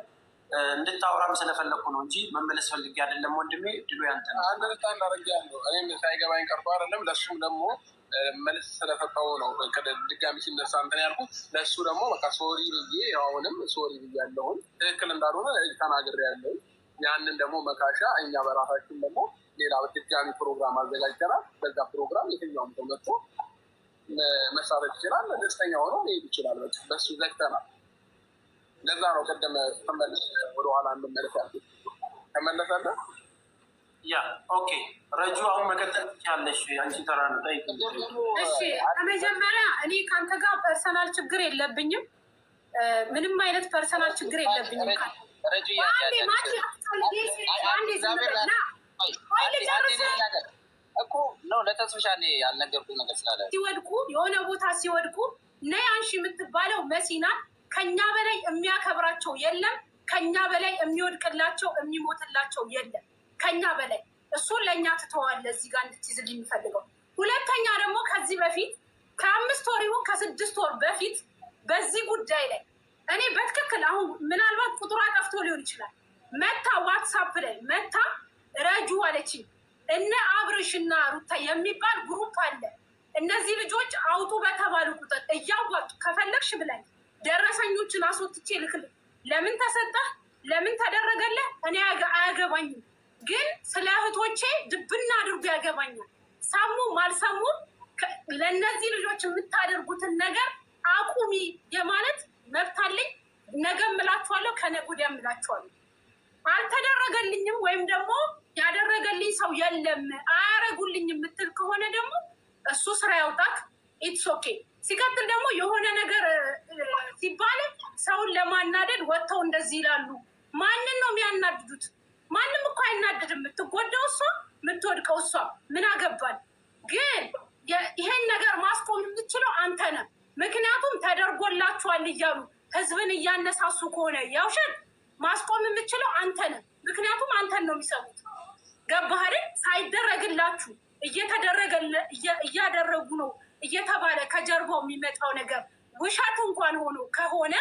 እንድታወራም ስለፈለኩ ነው እንጂ መመለስ ፈልጌ አይደለም። ወንድሜ ድሎ ያንተ ነው። አንድ በጣም አረጋ ያለው እኔም ሳይገባኝ ቀርቶ አይደለም። ለእሱም ደግሞ መልስ ስለሰጠው ነው ድጋሚ ሲነሳ እንትን ያልኩት። ለእሱ ደግሞ በቃ ሶሪ ብዬ አሁንም ሶሪ ብያለሁኝ። ትክክል እንዳልሆነ ተናግሬያለሁ። ያንን ደግሞ መካሻ እኛ በራሳችን ደግሞ ሌላ ድጋሚ ፕሮግራም አዘጋጅተናል። በዛ ፕሮግራም የትኛውም ሰው መጥቶ መሳተፍ ይችላል። ደስተኛ ሆኖ መሄድ ይችላል። በሱ ዘግተናል። ለዛ ነው ቀደም ተመለስ ወደኋላ እንመለስ ያልኩት። ተመለሳለህ? ያ ኦኬ። ረጁ አሁን መቀጠል ትችያለሽ። አንቺ ተራ ነው። እሺ፣ ከመጀመሪያ እኔ ከአንተ ጋር ፐርሰናል ችግር የለብኝም። ምንም አይነት ፐርሰናል ችግር የለብኝም። እኮ ነው ለተስፋ ያልነገርኩህ ነገር ስላለ ሲወድቁ የሆነ ቦታ ሲወድቁ ነይ አንሺ የምትባለው መሲና ከኛ በላይ የሚያከብራቸው የለም። ከኛ በላይ የሚወድቅላቸው የሚሞትላቸው የለም። ከኛ በላይ እሱን ለእኛ ትተዋለህ። እዚህ ጋር እንድትይዝልኝ የሚፈልገው ሁለተኛ ደግሞ ከዚህ በፊት ከ5 ወር ይሁን ከ6 ወር በፊት በዚህ ጉዳይ ላይ እኔ በትክክል አሁን ምናልባት ቁጥሯ ጠፍቶ ሊሆን ይችላል። መታ ዋትሳፕ ላይ መታ ረጁ አለችኝ። እነ አብርሽና ሩታ የሚባል ግሩፕ አለ። እነዚህ ልጆች አውጡ በተባሉ ቁጥር እያዋጡ ከፈለግሽ ብላኝ ደረሰኞችን አስወጥቼ ልክልህ። ለምን ተሰጠህ ለምን ተደረገለህ እኔ አያገባኝም፣ ግን ስለ እህቶቼ ድብና አድርጎ ያገባኛል። ሰሙም አልሰሙም ለእነዚህ ልጆች የምታደርጉትን ነገር አቁሚ የማለት መብት አለኝ። ነገ እምላችኋለሁ፣ ከነገ ወዲያ እምላችኋለሁ። አልተደረገልኝም ወይም ደግሞ ያደረገልኝ ሰው የለም አያረጉልኝ የምትል ከሆነ ደግሞ እሱ ስራ ያውጣት። ኢትስ ኦኬ። ሲቀጥል ደግሞ የሆነ ነገር ሲባል ሰውን ለማናደድ ወጥተው እንደዚህ ይላሉ። ማንን ነው የሚያናድዱት? ማንም እኮ አይናደድም። የምትጎዳው እሷ፣ የምትወድቀው እሷ። ምን አገባል? ግን ይሄን ነገር ማስቆም የምትችለው አንተ ነህ። ምክንያቱም ተደርጎላችኋል እያሉ ህዝብን እያነሳሱ ከሆነ ያውሸን ማስቆም የምትችለው አንተ ነህ። ምክንያቱም አንተን ነው የሚሰሙት። ገባህ አይደል? ሳይደረግላችሁ እያደረጉ ነው እየተባለ ከጀርባው የሚመጣው ነገር ውሸት እንኳን ሆኖ ከሆነ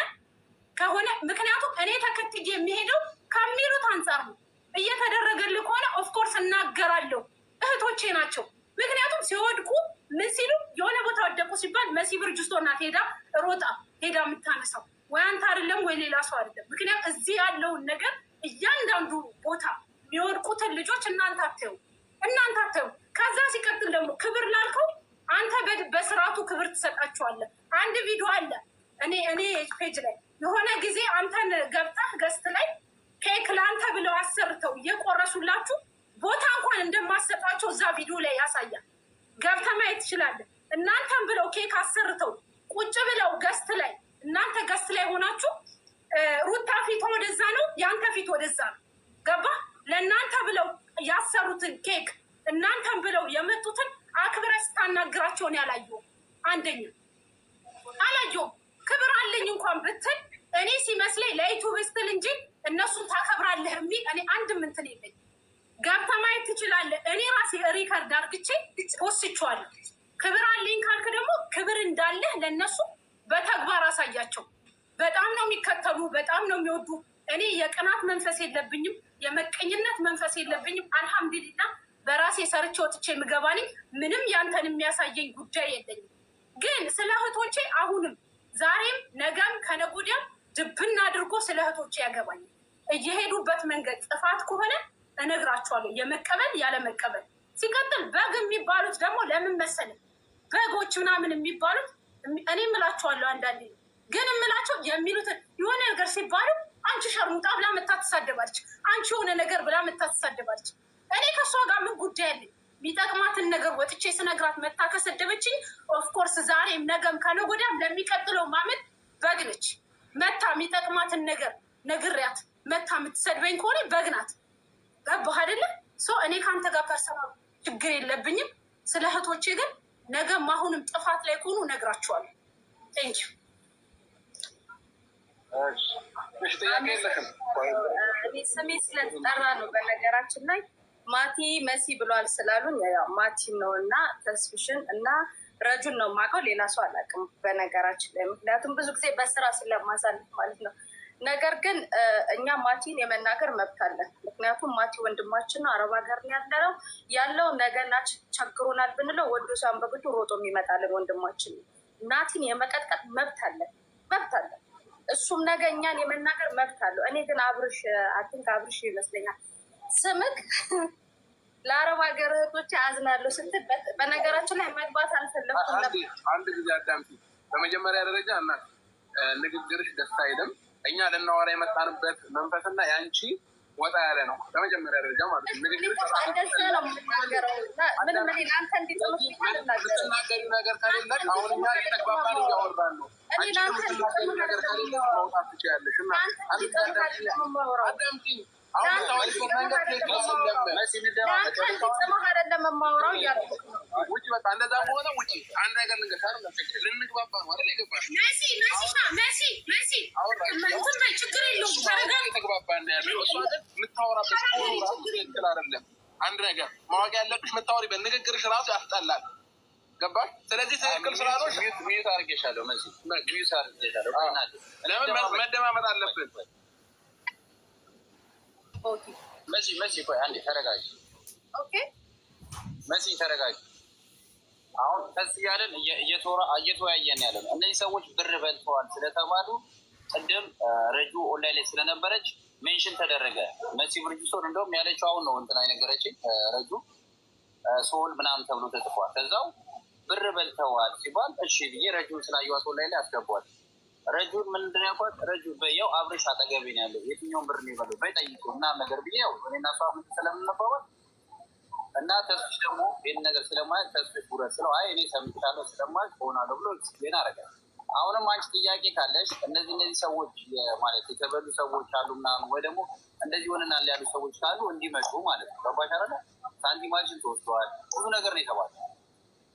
ምክንያቱም እኔ ተከትዬ የሚሄደው ከሚሉት አንጻር ነው። እየተደረገልህ ከሆነ ኦፍኮርስ እናገራለሁ። እህቶቼ ናቸው። ምክንያቱም ሲወድቁ ምን ሲሉ የሆነ ቦታ ወደቁ ሲባል መሲ ብርጅስቶን ናት ሮጣ ሄዳ የምታነሳው፣ ወይ አንተ አይደለም ወይ ሌላ ሰው አይደለም። ምክንያቱም እዚህ ያለውን ነገር እያንዳንዱ ቦታ የሚወድቁትን ልጆች እናንተ አትዩ። ከዛ ሲቀጥል ደግሞ ክብር ላልከው አንተ በስርዓቱ ክብር ትሰጣችኋለህ። አንድ ቪዲዮ አለ እኔ ፔጅ ላይ የሆነ ጊዜ አንተን ገብተህ ገስት ላይ ኬክ ለአንተ ብለው አሰርተው እየቆረሱላችሁ ቦታ እንኳን እንደማሰጣቸው እዛ ቪዲዮ ላይ ያሳያል። ገብተህ ማየት ትችላለህ። እናንተን ብለው ኬክ አሰርተው ቁጭ ብለው ገስት ላይ እናንተ ገስት ላይ ሆናችሁ ሩታ ፊት ወደዛ ነው፣ የአንተ ፊት ወደዛ ነው። ገባ? ለእናንተ ብለው ያሰሩትን ኬክ እናንተን ብለው የመጡትን አክብረህ ስታናግራቸውን ያላየሁም። አንደኛ አላየሁም። ክብር አለኝ እንኳን ብትል እኔ ሲመስለኝ ለዩቱብ ስትል እንጂ እነሱን ታከብራለህ የሚል እኔ አንድም እንትን የለኝ። ገብተህ ማየት ትችላለህ። እኔ ራሴ ሪከርድ አድርግቼ ወስቼዋለሁ። ክብር አለኝ ካልክ ደግሞ ክብር እንዳለህ ለእነሱ በተግባር አሳያቸው። በጣም ነው የሚከተሉ፣ በጣም ነው የሚወዱ። እኔ የቅናት መንፈስ የለብኝም፣ የመቀኝነት መንፈስ የለብኝም። አልሐምዱሊላ በራሴ ሰርቼ ወጥቼ የምገባኝ ምንም ያንተን የሚያሳየኝ ጉዳይ የለኝም። ግን ስለ እህቶቼ አሁንም ዛሬም ነገም ከነገ ወዲያም ድብና አድርጎ ስለ እህቶቼ ያገባኝ። እየሄዱበት መንገድ ጥፋት ከሆነ እነግራቸዋለሁ፣ የመቀበል ያለመቀበል። ሲቀጥል በግ የሚባሉት ደግሞ ለምን መሰለኝ በጎች ምናምን የሚባሉት እኔ እምላቸዋለሁ አንዳንዴ ግን እምላቸው የሚሉትን የሆነ ነገር ሲባሉ አንቺ ሸርሙጣ ብላ መታ ትሳደባለች፣ አንቺ የሆነ ነገር ብላ መታ ትሳደባለች። እኔ ከእሷ ጋር ምን ጉዳይ አለኝ? የሚጠቅማትን ነገር ወጥቼ ስነግራት መታ ከሰደበችኝ ኦፍኮርስ ዛሬም ነገም ካለ ወዲያም ለሚቀጥለው ማመት በግ ነች። መታ የሚጠቅማትን ነገር ነግሪያት መታ የምትሰድበኝ ከሆነ በግ ናት። ገባህ አይደለም? እኔ ከአንተ ጋር ፐርሰናል ችግር የለብኝም። ስለ እህቶቼ ግን ነገም አሁንም ጥፋት ላይ ከሆኑ እነግራቸዋለሁ። ቴንኪ ስሜ ስለተጠራ ነው። በነገራችን ላይ ማቲ መሲ ብሏል ስላሉኝ ያው ማቲ ነው እና ተስፍሽን እና ረጁን ነው የማውቀው፣ ሌላ ሰው አላውቅም በነገራችን ላይ ምክንያቱም ብዙ ጊዜ በስራ ስለማሳልፍ ማለት ነው። ነገር ግን እኛ ማቲን የመናገር መብት አለን። ምክንያቱም ማቲ ወንድማችን ነው፣ አረብ ሀገር ያለው ነገና ቸግሮናል ብንለው ወዶ ሳን በግዱ ሮጦ የሚመጣልን ወንድማችን ነው። ናቲን የመቀጥቀጥ መብት አለን። እሱም ነገ እኛን የመናገር መብት አለው። እኔ ግን አብርሽ አብርሽ ይመስለኛል ስምክ ለአረብ ሀገር እህቶች አዝናለሁ ስትል በነገራችን ላይ መግባት አልፈለኩም። አንድ ጊዜ አዳምጪ። በመጀመሪያ ደረጃ እና ንግግርሽ ደስ አይልም። እኛ ልናወራ የመጣንበት መንፈስና የአንቺ ወጣ ያለ ነው። በመጀመሪያ ደረጃ ማለት ነው። እንደዚህ ነው የምናገረው። ምንም እኔ ለአንተ እንዲትናገሪ ነገር ከሌለ አሁን እኛ የተግባባን እያወራን ነው። አንቺ የምትናገሪ ነገር ከሌለ መውጣት ትችያለሽ። እና አዳምጪኝ። አሁን ታዋቂበት መንገድ ጽማህ አይደለም የማወራው እያልኩ ውጭ በቃ እንደዛ ከሆነ ውጭ አንድ ነገር ልንገር ልንግባባ ነው አይደል? ይገባል። ችግር የለውም የተግባባን ነው ያለው። እሷ ግን የምታወራበት ራሱ ትክክል አይደለም። አንድ ነገር ማወቅ ያለብሽ የምታወሪበት ንግግርሽ ራሱ ያስጠላል። ገባሽ? ስለዚህ ትክክል ስላልሆንሽ ሚዩት አድርጌሻለሁ። ለምን መደማመጥ አለብን? መሲ ቆይ አንዴ ተረጋጊ። መሲ ተረጋጊ። አሁን ከዚህ ያለን እየተወያየን ያለ ነው። እነዚህ ሰዎች ብር በልተዋል ስለተባሉ ቅድም ረጁ ኦንላይን ላይ ስለነበረች ሜንሽን ተደረገ። መሲ ብርጅስቶን እንደውም ያለችው አሁን ነው እንትን አይነገረችኝ። ረጁ ሶል ምናምን ተብሎ ተጽፏል። ከዛው ብር በልተዋል ሲባል እሺ ብዬ ረጁን ስላየዋት ኦንላይን ላይ አስገቧል። ረጁን ምንድን ያልኳት ረጁ በያው አብረሽ አጠገቤ ነው ያለው የትኛውን ብር ነው ይበሉ በጠይቁ እና ነገር ብዬ ያው እኔና እሷ ስለምንባባል እና ተስፍሽ ደግሞ ይህን ነገር ስለማያውቅ ተስፍሽ ጉረት ስለው አይ እኔ ሰምቻለሁ ስለማያውቅ ሆናለሁ ብሎ ኤክስፕሌን አደረገ። አሁንም አንቺ ጥያቄ ካለሽ እነዚህ ሰዎች ማለት የተበሉ ሰዎች አሉ ምናምን ወይ ደግሞ እንደዚህ ሆነናል ያሉ ሰዎች ካሉ እንዲመጡ ማለት ነው። ገባሽ አይደለ? ሳንቲማችን ተወስደዋል ብዙ ነገር ነው የተባለ።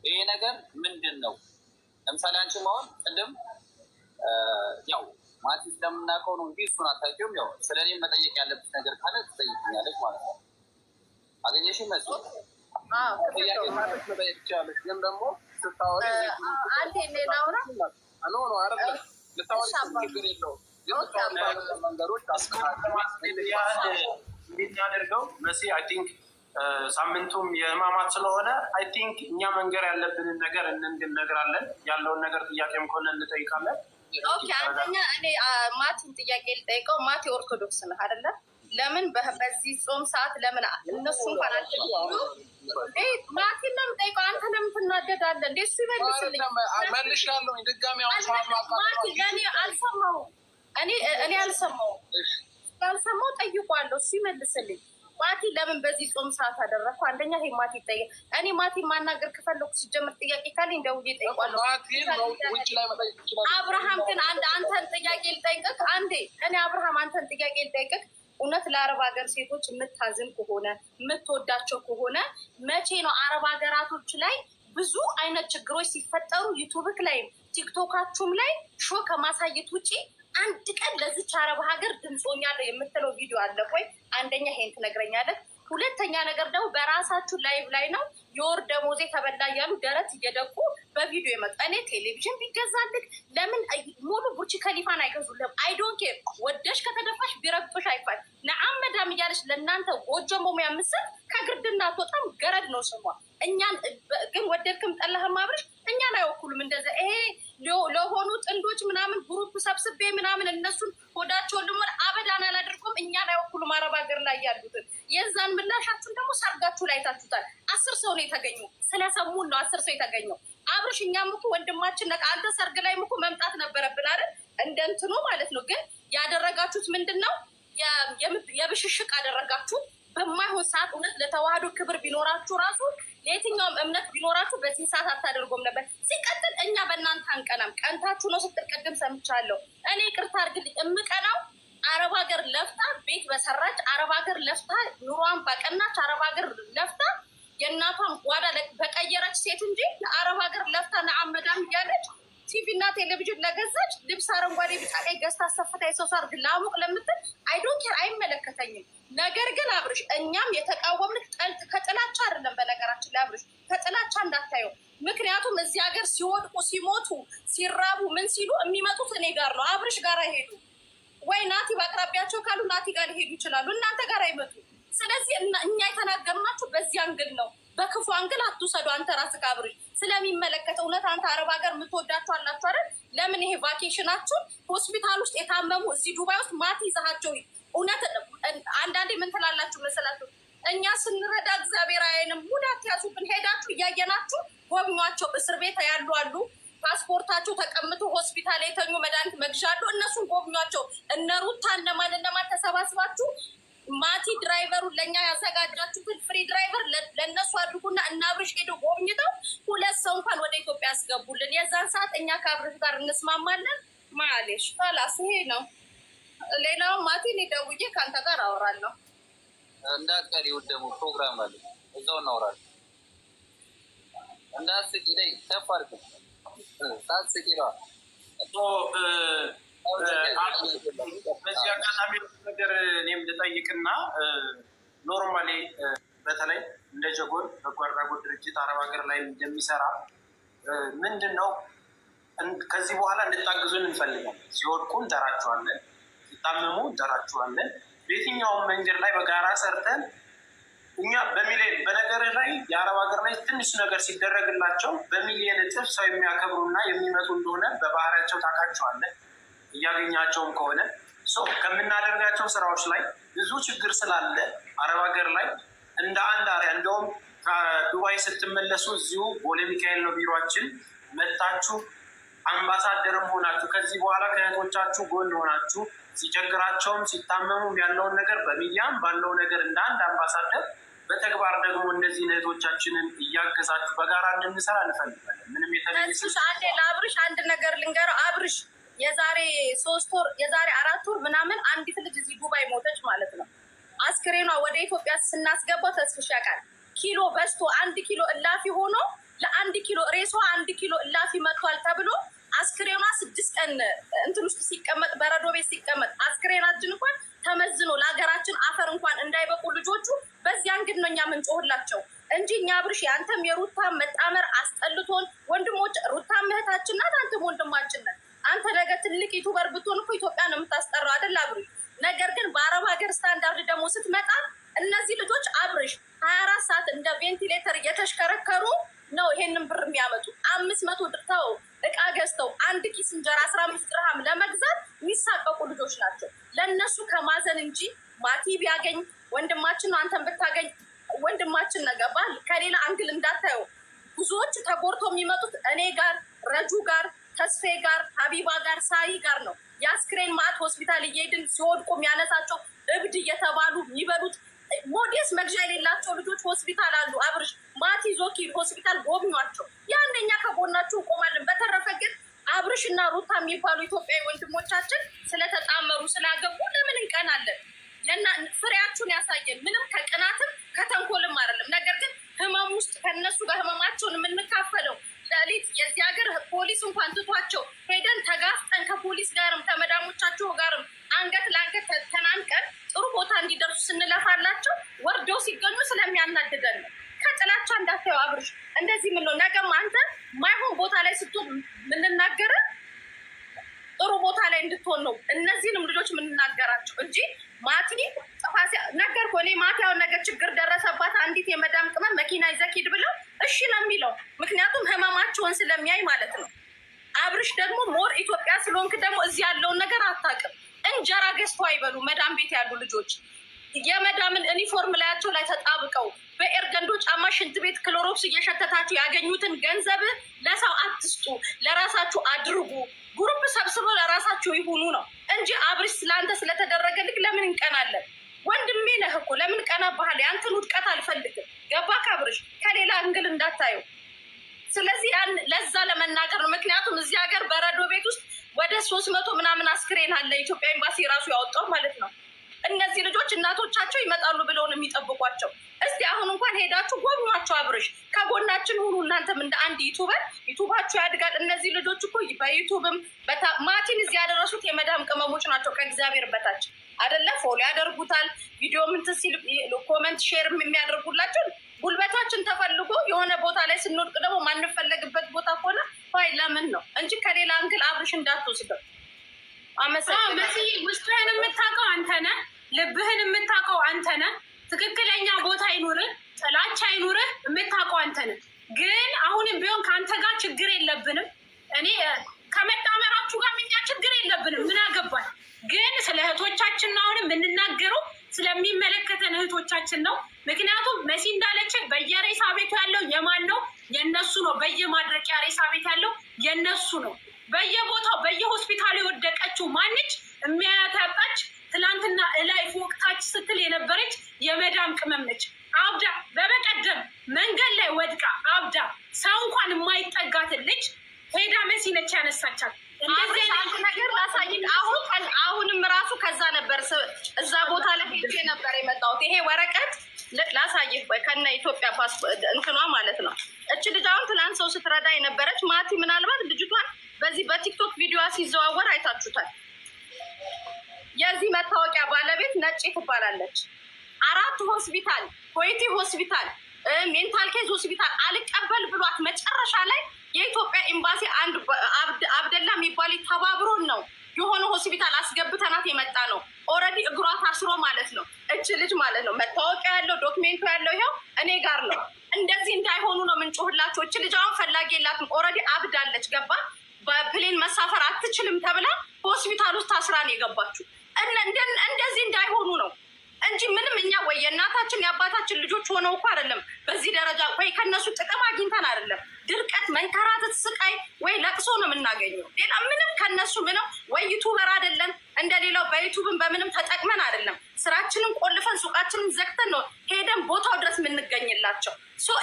ይሄ ነገር ምንድን ነው? ለምሳሌ አንቺ ማሆን ቅድም ያው ማቲ ስለምናውቀው ነው እንጂ እሱን አታውቂውም። ያው ስለኔ መጠየቅ ያለብሽ ነገር ካለ ትጠይቅኛለች ማለት ነው። አገኘሽ መስ ጥያቄ ማለት መጠየቅ ትችላለች። ግን ደግሞ ስታወሪ አንዴ ሌላውራ ኖ አይደለም ልታወሪ ችግር የለውም። መንገዶች እንዲናደርገው መሲ አይ ቲንክ ሳምንቱም የህማማት ስለሆነ አይ ቲንክ እኛ መንገር ያለብንን ነገር እንነግራለን። ያለውን ነገር ጥያቄም ከሆነ እንጠይቃለን። ኦኬ አንደኛ እኔ ማቲን ጥያቄ ልጠይቀው። ማቲ ኦርቶዶክስ ነህ አይደለ? ለምን በዚህ ጾም ሰዓት ለምን እነሱ እንኳን አልጠይቁ? ማቲን ለምን ጠይቀው? አንተ ለምን ትናደዳለህ? እንደ እሱ ይመልስልኝ። መልሻለሁ ድጋሚ ማቲ ለእኔ አልሰማሁም። እኔ አልሰማሁም። ስላልሰማሁ ጠይቋለሁ። እሱ ይመልስልኝ። ማቲ ለምን በዚህ ጾም ሰዓት አደረግኩ? አንደኛ ይሄ ማቲ ይጠይቅ። እኔ ማቲ ማናገር ከፈለኩ ሲጀምር ጥያቄ ካለኝ ደውዬ እጠይቋለሁ። አብርሃም ግን አንተን ጥያቄ ልጠይቅህ አንዴ። እኔ አብርሃም አንተን ጥያቄ ልጠይቅህ። እውነት ለአረብ ሀገር ሴቶች የምታዝን ከሆነ የምትወዳቸው ከሆነ መቼ ነው አረብ ሀገራቶች ላይ ብዙ አይነት ችግሮች ሲፈጠሩ ዩቱብክ ላይም ቲክቶካችሁም ላይ ሾ ከማሳየት ውጭ አንድ ቀን ለዚች አረብ ሀገር ድምፆኛለሁ የምትለው ቪዲዮ አለ ወይ? አንደኛ ይሄን ትነግረኛለህ። ሁለተኛ ነገር ደግሞ በራሳችሁ ላይቭ ላይ ነው የወር ደሞዜ ተበላ እያሉ ደረት እየደቁ በቪዲዮ የመጡ እኔ ቴሌቪዥን ቢገዛልክ ለምን ሙሉ ቡርች ከሊፋን አይገዙልም? አይዶን ኬር ወደሽ ከተደፋሽ ቢረግጦሽ አይፋል ነዓም መዳም እያለች ለእናንተ ጎጆ ሞሙያ ምስል ከግርድና አትወጣም። ገረድ ነው ስሟ። እኛን ግን ወደድክም ጠላህም አብርሽ እኛን አይወኩሉም። እንደዚ ይሄ ለሆኑ ጥንዶች ምናምን ግሩፕ ሰብስቤ ምናምን እነሱን ሆዳቸውን ልሞን አበዳን አላደርኩም። እኛን አይወኩሉም። አረብ ሀገር ላይ ያሉትን የዛን ምላሻችሁን ደግሞ ሰርጋችሁ ላይ ታችሁታል። 10 ሰው ነው የተገኘው። ስለሰሙን ነው 10 ሰው የተገኘው። አብርሽ እኛም እኮ ወንድማችን ነቃ። አንተ ሰርግ ላይ እኮ መምጣት ነበረብን አይደል? እንደንትኑ ማለት ነው። ግን ያደረጋችሁት ምንድን ነው? የብሽሽቅ አደረጋችሁ። በማይሆን ሰዓት እውነት ለተዋህዶ ክብር ቢኖራችሁ ራሱ ለየትኛውም እምነት ቢኖራችሁ በዚህ ሰዓት አታደርጎም ነበር። ሲቀጥል እኛ በእናንተ አንቀናም። ቀንታችሁ ነው ስትል ቅድም ሰምቻለሁ። እኔ ቅርታ አድርግልኝ እምቀናው አረብ ሀገር ለፍታ ቤት በሰራች አረብ ሀገር ለፍታ ኑሯን በቀናች አረብ ሀገር ለፍታ የእናቷን ጓዳ በቀየረች ሴት እንጂ ለአረብ ሀገር ለፍታ ነዓመዳም እያለች ቲቪ እና ቴሌቪዥን ለገዛች ልብስ አረንጓዴ ቢጫ ቀይ ገዝታ አሰፍታ የሰው ሰርግ ላሙቅ ለምትል አይዶን ኬር አይመለከተኝም። ነገር ግን አብርሽ እኛም የተቃወምንክ ከጥላቻ አይደለም። በነገራችን ላይ አብርሽ ከጥላቻ እንዳታየው። ምክንያቱም እዚህ ሀገር ሲወድቁ ሲሞቱ ሲራቡ ምን ሲሉ የሚመጡት እኔ ጋር ነው። አብርሽ ጋር አይሄዱ ወይ ናቲ በአቅራቢያቸው ካሉ ናቲ ጋር ሊሄዱ ይችላሉ። እናንተ ጋር አይመጡ። ስለዚህ እኛ የተናገርናችሁ በዚህ አንግል ነው። በክፉ አንግል አትውሰዱ። አንተ ራስህ አብርሽ ስለሚመለከት እውነት አንተ አረብ ሀገር የምትወዳችሁ አላችሁ አይደል? ለምን ይሄ ቫኬሽናችሁን ሆስፒታል ውስጥ የታመሙ እዚህ ዱባይ ውስጥ ማት ይዛሃቸው እውነት አንዳንዴ ምን ትላላችሁ መሰላችሁ? እኛ ስንረዳ እግዚአብሔር አይንም ሙዳት ያዙብን። ሄዳችሁ እያየናችሁ ጎብኟቸው። እስር ቤት ያሉ አሉ ፓስፖርታቸው ተቀምጦ ሆስፒታል የተኙ መድኃኒት መግዣሉ። እነሱን ጎብኟቸው። እነ ሩታ እነማን ተሰባስባችሁ ማቲ ድራይቨሩን ለእኛ ያዘጋጃችሁትን ፍሪ ድራይቨር ለእነሱ አድርጉና እና አብርሽ ሄዶ ጎብኝተው 2 ሰው እንኳን ወደ ኢትዮጵያ ያስገቡልን። የዛን ሰዓት እኛ ከአብርሽ ጋር እንስማማለን። ማሌሽ ላስ ይሄ ነው። ሌላው ማቲ እኔ ደውዬ ከአንተ ጋር አወራለሁ። እንዳትቀሪ ደግሞ ፕሮግራም አለ እዛው እናወራለን። እንዳትስቂ ላይ ከፍ አድርገን ሳትስቂ ነው። በዚህ አጋጣሚ ነገር እኔም ልጠይቅና ኖርማሊ በተለይ እንደ ጀጎል በጎ አድራጎት ድርጅት አረብ ሀገር ላይ እንደሚሰራ ምንድን ነው ከዚህ በኋላ እንድታግዙን እንፈልጋለን። ሲወድቁ እንጠራችኋለን፣ ሲታመሙ እንጠራችኋለን። በየትኛውም መንገድ ላይ በጋራ ሰርተን እኛ በሚሊዮን በነገር ላይ የአረብ ሀገር ላይ ትንሽ ነገር ሲደረግላቸው በሚሊዮን እጥፍ ሰው የሚያከብሩና የሚመጡ እንደሆነ በባህሪያቸው ታውቃቸዋለን። እያገኛቸውም ከሆነ ከምናደርጋቸው ስራዎች ላይ ብዙ ችግር ስላለ አረብ ሀገር ላይ እንደ አንድ አሪያ እንደውም ከዱባይ ስትመለሱ እዚሁ ቦሌ ሚካኤል ነው ቢሮችን መጣችሁ አምባሳደርም ሆናችሁ ከዚህ በኋላ ከእህቶቻችሁ ጎን ሆናችሁ ሲቸግራቸውም ሲታመሙም ያለውን ነገር በሚዲያም ባለው ነገር እንደ አንድ አምባሳደር በተግባር ደግሞ እነዚህ እህቶቻችንን እያገዛችሁ በጋራ እንድንሰራ እንፈልጋለን። ምንም አንዴ ለአብርሽ አንድ ነገር ልንገረው። አብርሽ የዛሬ 3 ወር የዛሬ 4 ወር ምናምን አንዲት ልጅ እዚህ ዱባይ ሞተች ማለት ነው። አስክሬኗ ወደ ኢትዮጵያ ስናስገባው ተስፍሽ ያውቃል። ኪሎ በዝቶ 1 ኪሎ እላፊ ሆኖ ለ1 ኪሎ ሬሷ 1 ኪሎ እላፊ መጥቷል ተብሎ አስክሬኗ 6 ቀን እንትን ውስጥ ሲቀመጥ በረዶ ቤት ሲቀመጥ አስክሬናችን እንኳን ተመዝኖ ለሀገራችን አፈር እንኳን እንዳይበቁ ልጆቹ በዚያ እንግድ ነው እኛ ምንጮህላቸው እንጂ እኛ አብርሽ አንተም የሩታ መጣመር አስጠልቶን ወንድሞች ሩታ እህታችን ናት፣ አንተም ወንድማችን ነን። አንተ ነገ ትልቅ ዩቱበር ብትሆን እኮ ኢትዮጵያ ነው የምታስጠራው አይደል አብርሽ? ነገር ግን በአረብ ሀገር ስታንዳርድ ደግሞ ስትመጣ እነዚህ ልጆች አብርሽ 24 ሰዓት እንደ ቬንቲሌተር እየተሽከረከሩ ነው ይሄንን ብር የሚያመጡ። 500 ድርተው እቃ ገዝተው 1 ኪስ እንጀራ 15 ድርሃም ለመግዛት የሚሳቀቁ ልጆች ናቸው። ለእነሱ ከማዘን እንጂ ማቲ ቢያገኝ ወንድማችን ነው፣ አንተን ብታገኝ ወንድማችን ነገባል። ከሌላ አንግል እንዳታየው። ብዙዎች ተጎርቶ የሚመጡት እኔ ጋር፣ ረጁ ጋር፣ ተስፌ ጋር፣ ሀቢባ ጋር፣ ሳይ ጋር ነው። የአስክሬን ማት ሆስፒታል እየሄድን ሲወድቁ የሚያነሳቸው እብድ እየተባሉ የሚበሉት ሞዴስ መግዣ የሌላቸው ልጆች ሆስፒታል አሉ። አብርሽ ማቲ ዞኪ ሆስፒታል ጎብኟቸው። ያንደኛ ከጎናችሁ እንቆማለን። በተረፈ ግን አብርሽ እና ሩታ የሚባሉ ኢትዮጵያዊ ወንድሞቻችን ስለተጣመሩ ስላገቡ ለምን እንቀናለን? ፍሬያችሁን ያሳየን። ምንም ከቅናትም ከተንኮልም አይደለም። ነገር ግን ህመም ውስጥ ከነሱ ጋር ህመማቸውን የምንካፈለው ሌሊት የዚህ ሀገር ፖሊስ እንኳን ትቷቸው ሄደን ተጋፍጠን ከፖሊስ ጋርም ከመዳሞቻቸው ጋርም አንገት ለአንገት ተናንቀን ጥሩ ቦታ እንዲደርሱ ስንለፋላቸው ወርደው እንድትሆን ነው እነዚህንም ልጆች የምንናገራቸው እንጂ ማቲ ጥፋት ነገር ኮኔ ማቲ ያው ነገር ችግር ደረሰባት አንዲት የመዳም ቅመም መኪና ይዘህ ሂድ ብለው እሺ ነው የሚለው። ምክንያቱም ህመማቸውን ስለሚያይ ማለት ነው። አብርሽ ደግሞ ሞር ኢትዮጵያ ስለሆንክ ደግሞ እዚህ ያለውን ነገር አታውቅም። እንጀራ ገዝተው አይበሉ መዳም ቤት ያሉ ልጆች የመዳምን ዩኒፎርም ላያቸው ላይ ተጣብቀው በኤርገንዶ ጫማ ሽንት ቤት ክሎሮክስ እየሸተታችሁ ያገኙትን ገንዘብ ለሰው አትስጡ፣ ለራሳችሁ አድርጉ። ግሩፕ ሰብስበው ለራሳችሁ ይሁኑ ነው እንጂ አብርሽ ስለአንተ ስለተደረገልክ ለምን እንቀናለን? ወንድሜ ነህ እኮ ለምን ቀና ባህል ያንተን ውድቀት አልፈልግም። ገባ ካብርሽ ከሌላ እንግል እንዳታየው። ስለዚህ ለዛ ለመናገር ነው። ምክንያቱም እዚህ ሀገር በረዶ ቤት ውስጥ ወደ 300 ምናምን አስክሬን አለ ኢትዮጵያ ኤምባሲ ራሱ ያወጣው ማለት ነው። እነዚህ ልጆች እናቶቻቸው ይመጣሉ ብለው ነው የሚጠብቋቸው። እስቲ አሁን እንኳን ሄዳችሁ ጎብኟቸው። አብርሽ ከጎናችን ሁኑ። እናንተም እንደ አንድ ዩቱበር ዩቱባችሁ ያድጋል። እነዚህ ልጆች እኮ በዩቱብም ማቲን እዚህ ያደረሱት የመዳም ቅመሞች ናቸው። ከእግዚአብሔር በታች አይደለ? ፎሎ ያደርጉታል። ቪዲዮ ምንትን ሲል ኮመንት ሼር የሚያደርጉላቸው ጉልበታችን ተፈልጎ የሆነ ቦታ ላይ ስንወድቅ ደግሞ ማንፈለግበት ቦታ ከሆነ ይ ለምን ነው እንጂ ከሌላ እንግል አብርሽ እንዳትወስደው። መስዬ ውስጥህን የምታውቀው አንተ ነህ፣ ልብህን የምታውቀው አንተ ነህ። ትክክለኛ ቦታ አይኑርህ፣ ጥላቻ አይኑርህ፣ የምታውቀው አንተ ነህ። ግን አሁንም ቢሆን ከአንተ ጋር ችግር የለብንም። እኔ ከመጣመራችሁ ጋር እኛ ችግር የለብንም። ምን አገባል? ግን ስለ እህቶቻችን ነው አሁን የምንናገረው፣ ስለሚመለከተን እህቶቻችን ነው። ምክንያቱም መሲ እንዳለች በየሬሳ ቤቱ ያለው የማን ነው? የነሱ ነው። በየማድረቂያ ሬሳ ቤት ያለው የነሱ ነው። በየቦታው በየሆስፒታሉ የወደቀችው ማነች? የሚያያት ያጣች ትላንትና እላይ ፎቅታች ስትል የነበረች የመዳም ቅመም ነች። አብዳ በበቀደም መንገድ ላይ ወድቃ አብዳ ሰው እንኳን የማይጠጋትን ልጅ ሄዳ መሲ ነች ያነሳቻት። እንደዚህ ነገር ላሳይን። አሁንም ራሱ ከዛ ነበር እዛ ቦታ ላይ ሄጄ ነበር የመጣሁት። ይሄ ወረቀት ላሳይህ ከነ ኢትዮጵያ ፓስፖርት እንትኗ ማለት ነው። እች ልጅ አሁን ትላንት ሰው ስትረዳ የነበረች ማቲ፣ ምናልባት ልጅቷን በዚህ በቲክቶክ ቪዲዮ ሲዘዋወር አይታችሁታል። የዚህ መታወቂያ ባለቤት ነጭ ትባላለች። 4 ሆስፒታል፣ ኮይቲ ሆስፒታል፣ ሜንታል ኬዝ ሆስፒታል አልቀበል ብሏት መጨረሻ ላይ የኢትዮጵያ ኤምባሲ አንድ አብደላ የሚባል ተባብሮን ነው የሆነ ሆስፒታል አስገብተናት የመጣ ነው። ኦልሬዲ እግሯ ታስሮ ማለት ነው። እች ልጅ ማለት ነው መታወቂያ ያለው ዶክሜንቱ ያለው ይኸው እኔ ጋር ነው። እንደዚህ እንዳይሆኑ ነው ምንጮህላቸው። እች ልጅ አሁን ፈላጊ የላትም። ኦልሬዲ አብዳለች። ገባ? በፕሌን መሳፈር አትችልም ተብላ ሆስፒታል ውስጥ ታስራን የገባችው። እንደዚህ እንዳይሆኑ ነው እንጂ ምንም እኛ ወይ የእናታችን የአባታችን ልጆች ሆነው እኮ አይደለም በዚህ ደረጃ ወይ ከነሱ ጥቅም አግኝተን አይደለም። ድርቀት፣ መንከራተት፣ ስቃይ ወይ ለቅሶ ነው የምናገኘው። ሌላ ምንም ከነሱ ምንም ወይ ዩቱበር አይደለም እንደሌላው በዩቱብን በምንም ተጠቅመን አይደለም። ስራችንን ቆልፈን ሱቃችንን ዘግተን ነው ሄደን ቦታው ድረስ የምንገኝላቸው።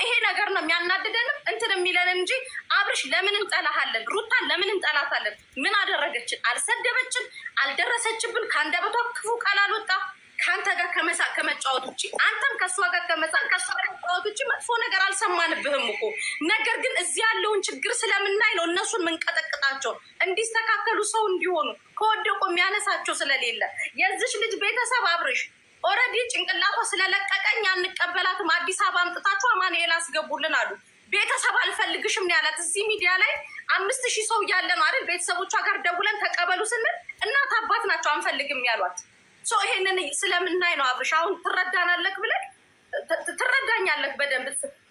ይሄ ነገር ነው የሚያናድደንም እንትን የሚለን እንጂ አብርሽ ለምን እንጠላሃለን? ሩታን ለምን እንጠላታለን? ምን አደረገችን? አልሰደበችን፣ አልደረሰችብን፣ ከአንደበቷ ክፉ ቃል አልወጣ ከአንተ ጋር ከመጫወት ውጭ አንተም ከእሷ ጋር ከመጫወት ውጭ መጥፎ ነገር አልሰማንብህም እኮ። ነገር ግን እዚህ ያለውን ችግር ስለምናይ ነው እነሱን ምንቀጠቅጣቸው እንዲስተካከሉ፣ ሰው እንዲሆኑ፣ ከወደቁ የሚያነሳቸው ስለሌለ። የዚች ልጅ ቤተሰብ አብርሽ ኦልሬዲ ጭንቅላቷ ስለለቀቀኝ አንቀበላትም፣ አዲስ አበባ አምጥታችሁ አማኑኤል አስገቡልን አሉ። ቤተሰብ አልፈልግሽም ነው ያላት። እዚህ ሚዲያ ላይ 5000 ሰው እያለ ነው አይደል ቤተሰቦቿ ጋር ደውለን ተቀበሉ ስንል እናት አባት ናቸው አንፈልግም ያሏት። ይሄንን ስለምናይ ነው አብርሽ። አሁን ትረዳናለህ ብለህ ትረዳኛለህ በደንብ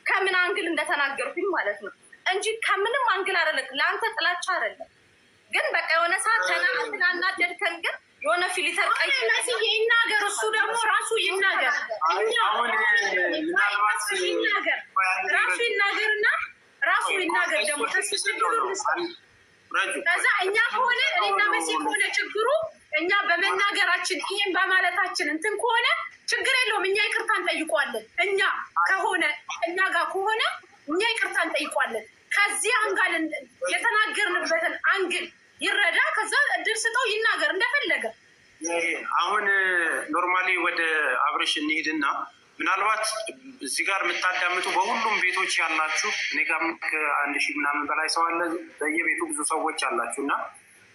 ከምን አንግል እንደተናገርኩኝ ማለት ነው እንጂ ከምንም አንግል አይደለም። ለአንተ ጥላቻ አይደለም። ግን በቃ የሆነ ሰዓት ተናናደድከን። ግን የሆነ ፊልተር ቀይ ይናገር፣ እሱ ደግሞ ራሱ ይናገር፣ ራሱ ይናገርና ራሱ ይናገር ደግሞ ከዛ እኛ ከሆነ እኔና መሲ ከሆነ ችግሩ እኛ በመናገራችን ይሄን በማለታችን እንትን ከሆነ ችግር የለውም። እኛ ይቅርታ እንጠይቋለን። እኛ ከሆነ እኛ ጋር ከሆነ እኛ ይቅርታ እንጠይቋለን። ከዚህ አንጋል የተናገርንበትን አንግል ይረዳ። ከዛ እድል ስጠው ይናገር እንደፈለገ። አሁን ኖርማሊ ወደ አብርሽ እንሂድና ምናልባት እዚህ ጋር የምታዳምጡ በሁሉም ቤቶች ያላችሁ እኔ ጋር 1000 ምናምን በላይ ሰው አለ። በየቤቱ ብዙ ሰዎች አላችሁ እና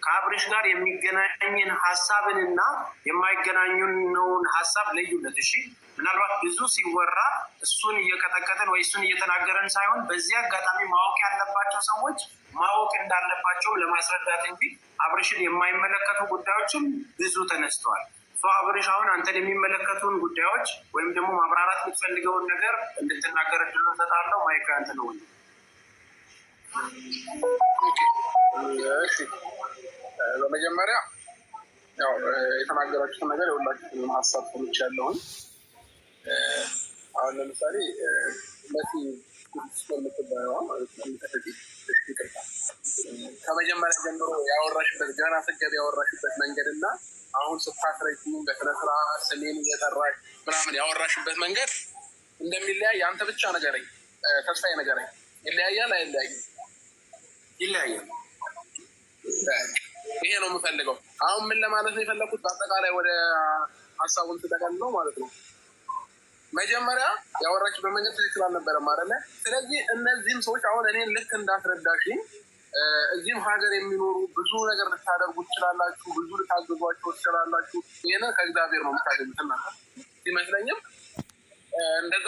ከአብርሽ ጋር የሚገናኝን ሀሳብንና የማይገናኙነውን ሀሳብ ለዩለት። እሺ ምናልባት ብዙ ሲወራ እሱን እየቀጠቀጠን ወይ እሱን እየተናገረን ሳይሆን በዚህ አጋጣሚ ማወቅ ያለባቸው ሰዎች ማወቅ እንዳለባቸው ለማስረዳት እንጂ አብርሽን የማይመለከቱ ጉዳዮችም ብዙ ተነስተዋል። አብርሽ አሁን አንተን የሚመለከቱን ጉዳዮች ወይም ደግሞ ማብራራት የምትፈልገውን ነገር እንድትናገር እድል እሰጥሃለሁ። ማይክ አንተ ነው። በመጀመሪያ ያው የተናገራችሁትን ነገር የሁላችሁንም ሀሳብ ሰምቻለሁኝ። አሁን ለምሳሌ መሲ የምትባለዋ ከመጀመሪያ ጀምሮ ያወራሽበት ገና ስገብ ያወራሽበት መንገድ እና አሁን ስታስረጅኝ በስነስርዓት ስሜን እየጠራሽ ምናምን ያወራሽበት መንገድ እንደሚለያይ አንተ ብቻ ነገረኝ፣ ተስፋዬ ነገረኝ። ይለያያል አይለያይም? ይለያያል። ይሄ ነው የምፈልገው። አሁን ምን ለማለት ነው የፈለኩት፣ በአጠቃላይ ወደ ሀሳቡን ትጠቀልለው ማለት ነው። መጀመሪያ ያወራችበት መንገድ ትክክል አልነበረም አይደለ? ስለዚህ እነዚህም ሰዎች አሁን እኔን ልክ እንዳስረዳሽኝ እዚህም ሀገር የሚኖሩ ብዙ ነገር ልታደርጉ ትችላላችሁ፣ ብዙ ልታግዟቸው ትችላላችሁ። ይህንን ከእግዚአብሔር ነው የምታገኙት ሲመስለኝም እንደዛ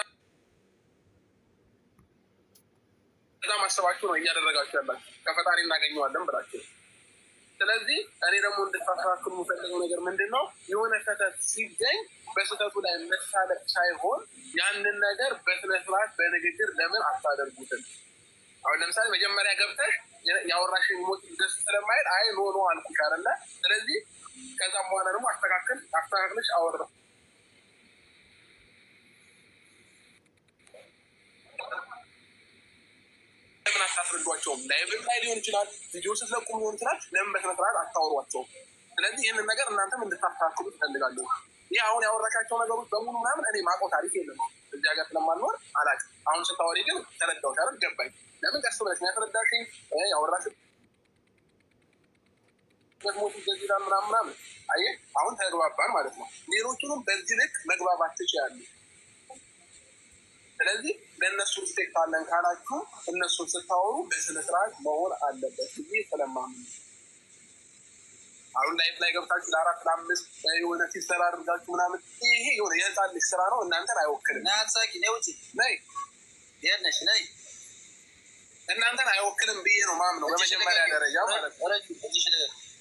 ማሰባችሁ ነው እያደረጋችሁ ያላችሁ ከፈጣሪ እናገኘዋለን ብላችሁ። ስለዚህ እኔ ደግሞ እንድታስተካክሉ የምፈልገው ነገር ምንድን ነው፣ የሆነ ስህተት ሲገኝ በስህተቱ ላይ መሳለቅ ሳይሆን ያንን ነገር በስነስርዓት በንግግር ለምን አታደርጉትም? አሁን ለምሳሌ መጀመሪያ ገብተሽ ያወራሽ ሞት ደስ ስለማይል አይ ኖ ኖ አልኩሽ አይደለ? ስለዚህ ከዛም በኋላ ደግሞ አስተካክለሽ አወራ ለምን አታስረዷቸውም? ላይቭም ላይ ሊሆን ይችላል፣ ቪዲዮ ስትለቁ ሊሆን ይችላል። ለምን በስነስርዓት አታወሯቸውም? ስለዚህ ይህንን ነገር እናንተም እንድታስተካክሉ ትፈልጋለሁ። ይህ አሁን ያወራሻቸው ነገሮች በሙሉ ምናምን እኔ ማውቀው ታሪክ የለም እዚህ ሀገር ስለማልኖር አላውቅም። አሁን ስታወሪ ግን ተረዳሁሽ አይደል? ገባኝ። ለምን ቀስ ብለሽ ያስረዳሽኝ ያወራሽበት ሞት ይገዚዳል ምናምን። አየህ አሁን ተግባባን ማለት ነው። ሌሎቹንም በዚህ ልክ መግባባት ትችያለሽ። ስለዚህ ለእነሱ ሪስፔክት አለን ካላችሁ እነሱን ስታወሩ በስነስርዓት መሆን አለበት ብዬ ስለማምን አሁን ላይፍ ላይ ገብታችሁ ለአራት ለአምስት የሆነ ሲስተር አድርጋችሁ ምናምን ይሄ የሆነ የህፃን ልጅ ስራ ነው። እናንተን አይወክልም። እናንተን አይወክልም ብዬ ነው ማምነው በመጀመሪያ ደረጃ ማለት ነው።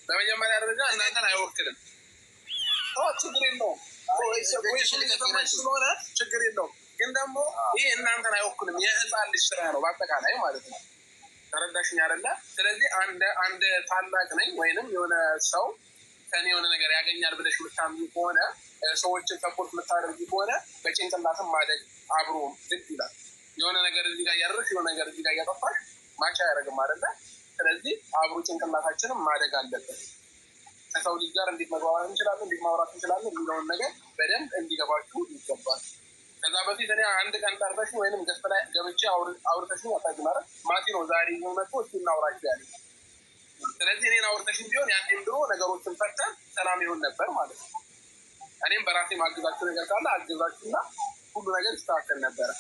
በመጀመሪያ ደረጃ እናንተን አይወክልም። ችግር የለውም ስለሆነ ችግር የለውም። ግን ደግሞ ይህ እናንተን አይወክልም። የህፃን ልጅ ስራ ነው በአጠቃላይ ማለት ነው። ተረዳሽኝ አይደለ? ስለዚህ አንድ ታላቅ ነኝ ወይንም የሆነ ሰው ከኔ የሆነ ነገር ያገኛል ብለሽ የምታምኚ ከሆነ ሰዎችን ሰፖርት የምታደርጊ ከሆነ በጭንቅላትም ማደግ አብሮ ግድ ይላል። የሆነ ነገር እዚህ ጋር እያደረግሽ የሆነ ነገር እዚህ ጋር እያጠፋሽ ማቻ አያደርግም አይደለ? ስለዚህ አብሮ ጭንቅላታችንም ማደግ አለበት። ከሰው ልጅ ጋር እንዴት መግባባት እንችላለን፣ እንዴት ማውራት እንችላለን የሚለውን ነገር በደንብ እንዲገባችሁ ይገባል። ከዛ በፊት እኔ አንድ ቀን ጠርተሽ ወይንም ገስት ላይ ገብቼ አውርተሽኝ አታውቂ ማለት ማቲ ነው ዛሬ መጥቶ እሱ እናውራችሁ ያለ። ስለዚህ እኔን አውርተሽኝ ቢሆን ያኔም ድሮ ነገሮችን ፈተን ሰላም ይሆን ነበር ማለት ነው። እኔም በራሴ ማግዛችሁ ነገር ካለ አግዛችሁና ሁሉ ነገር ይስተካከል ነበረ።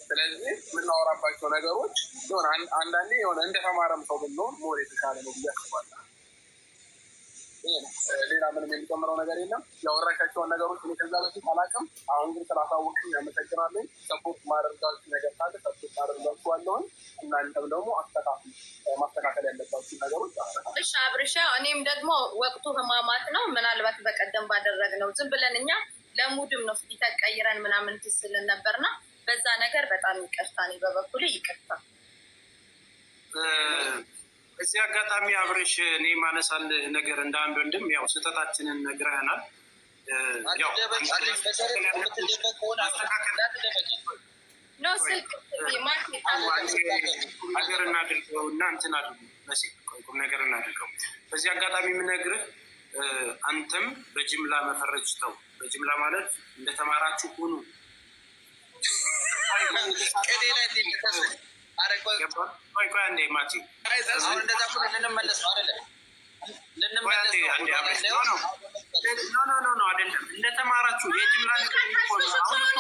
ስለዚህ የምናወራባቸው ነገሮች ሆነ አንዳንዴ የሆነ እንደተማረም ሰው ብንሆን ሞር የተሻለ ነው ብዬ አስባለሁ። ሌላ ምንም የሚጨምረው ነገር የለም። ያወራሻቸውን ነገሮች እኔ ከዛ በፊት አላውቅም። አሁን ግን ስላሳወቅሽኝ አመሰግናለሁ። ሰፖርት ማደርጋችሁ ነገር ካለ ሰፖርት አደርጋችኋለሁኝ። እናንተም ደግሞ ማስተካከል ያለባችሁ ነገሮች እሺ። አብርሻ እኔም ደግሞ ወቅቱ ህማማት ነው። ምናልባት በቀደም ባደረግነው ዝም ብለን እኛ ለሙድም ነው ፊት ቀይረን ምናምን ትስልን ነበርና በዛ ነገር በጣም ይቅርታ። እኔ በበኩሌ ይቅርታ። እዚህ አጋጣሚ አብርሽ እኔ ማነሳልህ ነገር እንደ አንድ ወንድም ያው ስህተታችንን ነግረህናል። ነገር እናድርገው እና እንትን ቁም ነገር እናድርገው። በዚህ አጋጣሚ የምነግርህ አንተም በጅምላ መፈረጅ ተው። በጅምላ ማለት እንደተማራችሁ ሁኑ። ቆይ አንዴ ማቲ ልንመለስ ነው አይደለም? አይደለም እንደተማራችሁ የጅምላ ነገር አሁን እኮ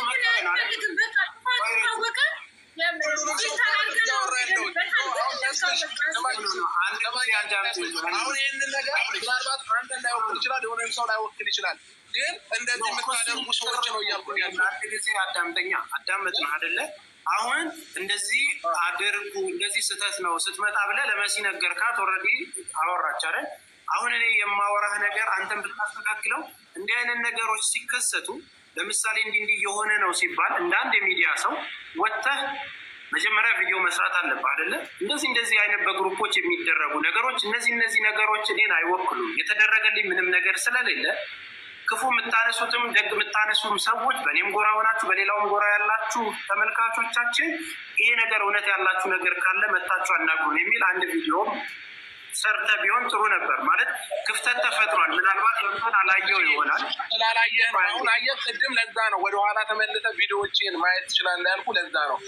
አሁን ይህንን ነገር ምናልባት አንተ ላይወክል ይችላል፣ የሆነ ሰው ላይወክል ይችላል። ግን እንደዚህ የምታደርጉ ሰዎች ነው እያልኩ ያለው። አንድ ጊዜ አዳምጠኛ አዳመጥን አይደለ? አሁን እንደዚህ አድርጉ እንደዚህ ስህተት ነው ስትመጣ ብለህ ለመሲ ነገርካት። ኦልሬዲ አወራች አይደል? አሁን እኔ የማወራህ ነገር አንተን ብታስተካክለው እንዲህ አይነት ነገሮች ሲከሰቱ ለምሳሌ እንዲህ የሆነ ነው ሲባል እንደ አንድ የሚዲያ ሰው ወጥተህ መጀመሪያ ቪዲዮ መስራት አለብህ አይደለ? እንደዚህ አይነት በግሩፖች የሚደረጉ ነገሮች እነዚህ ነገሮች እኔን አይወክሉም። የተደረገልኝ ምንም ነገር ስለሌለ ክፉ የምታነሱትም ደግ የምታነሱም ሰዎች በእኔም ጎራ ሆናችሁ በሌላውም ጎራ ያላችሁ ተመልካቾቻችን ይሄ ነገር እውነት ያላችሁ ነገር ካለ መታችሁ አናግሩን የሚል አንድ ቪዲዮ ሰርተ ቢሆን ጥሩ ነበር። ማለት ክፍተት ተፈጥሯል። ምናልባት እንትን አላየው ይሆናል። ስላላየህ አሁን አየህ፣ ቅድም ለዛ ነው ወደኋላ ተመልሰህ ቪዲዮዎችን ማየት ትችላለህ ያልኩህ ለዛ ነው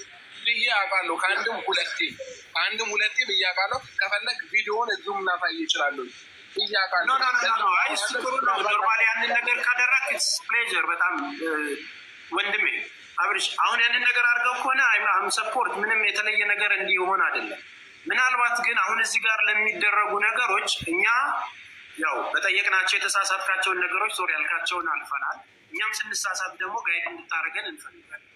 ብዬ አውቃለሁ። ከአንድም ሁለቴ ብዬ አውቃለሁ። ከፈለግ ቪዲዮውን እዚሁም እናሳይ ይችላለሁ ብዬ አውቃለሁ። ኖርማሊ ያንን ነገር ካደረግ ፕሌዥር በጣም ወንድሜ አብርሽ፣ አሁን ያንን ነገር አድርገው ከሆነ አም ሰፖርት ምንም የተለየ ነገር እንዲሆን አይደለም። ምናልባት ግን አሁን እዚህ ጋር ለሚደረጉ ነገሮች እኛ ያው በጠየቅናቸው የተሳሳትካቸውን ነገሮች ዞር ያልካቸውን አልፈናል። እኛም ስንሳሳት ደግሞ ጋይድ እንድታደርገን እንፈልጋለን።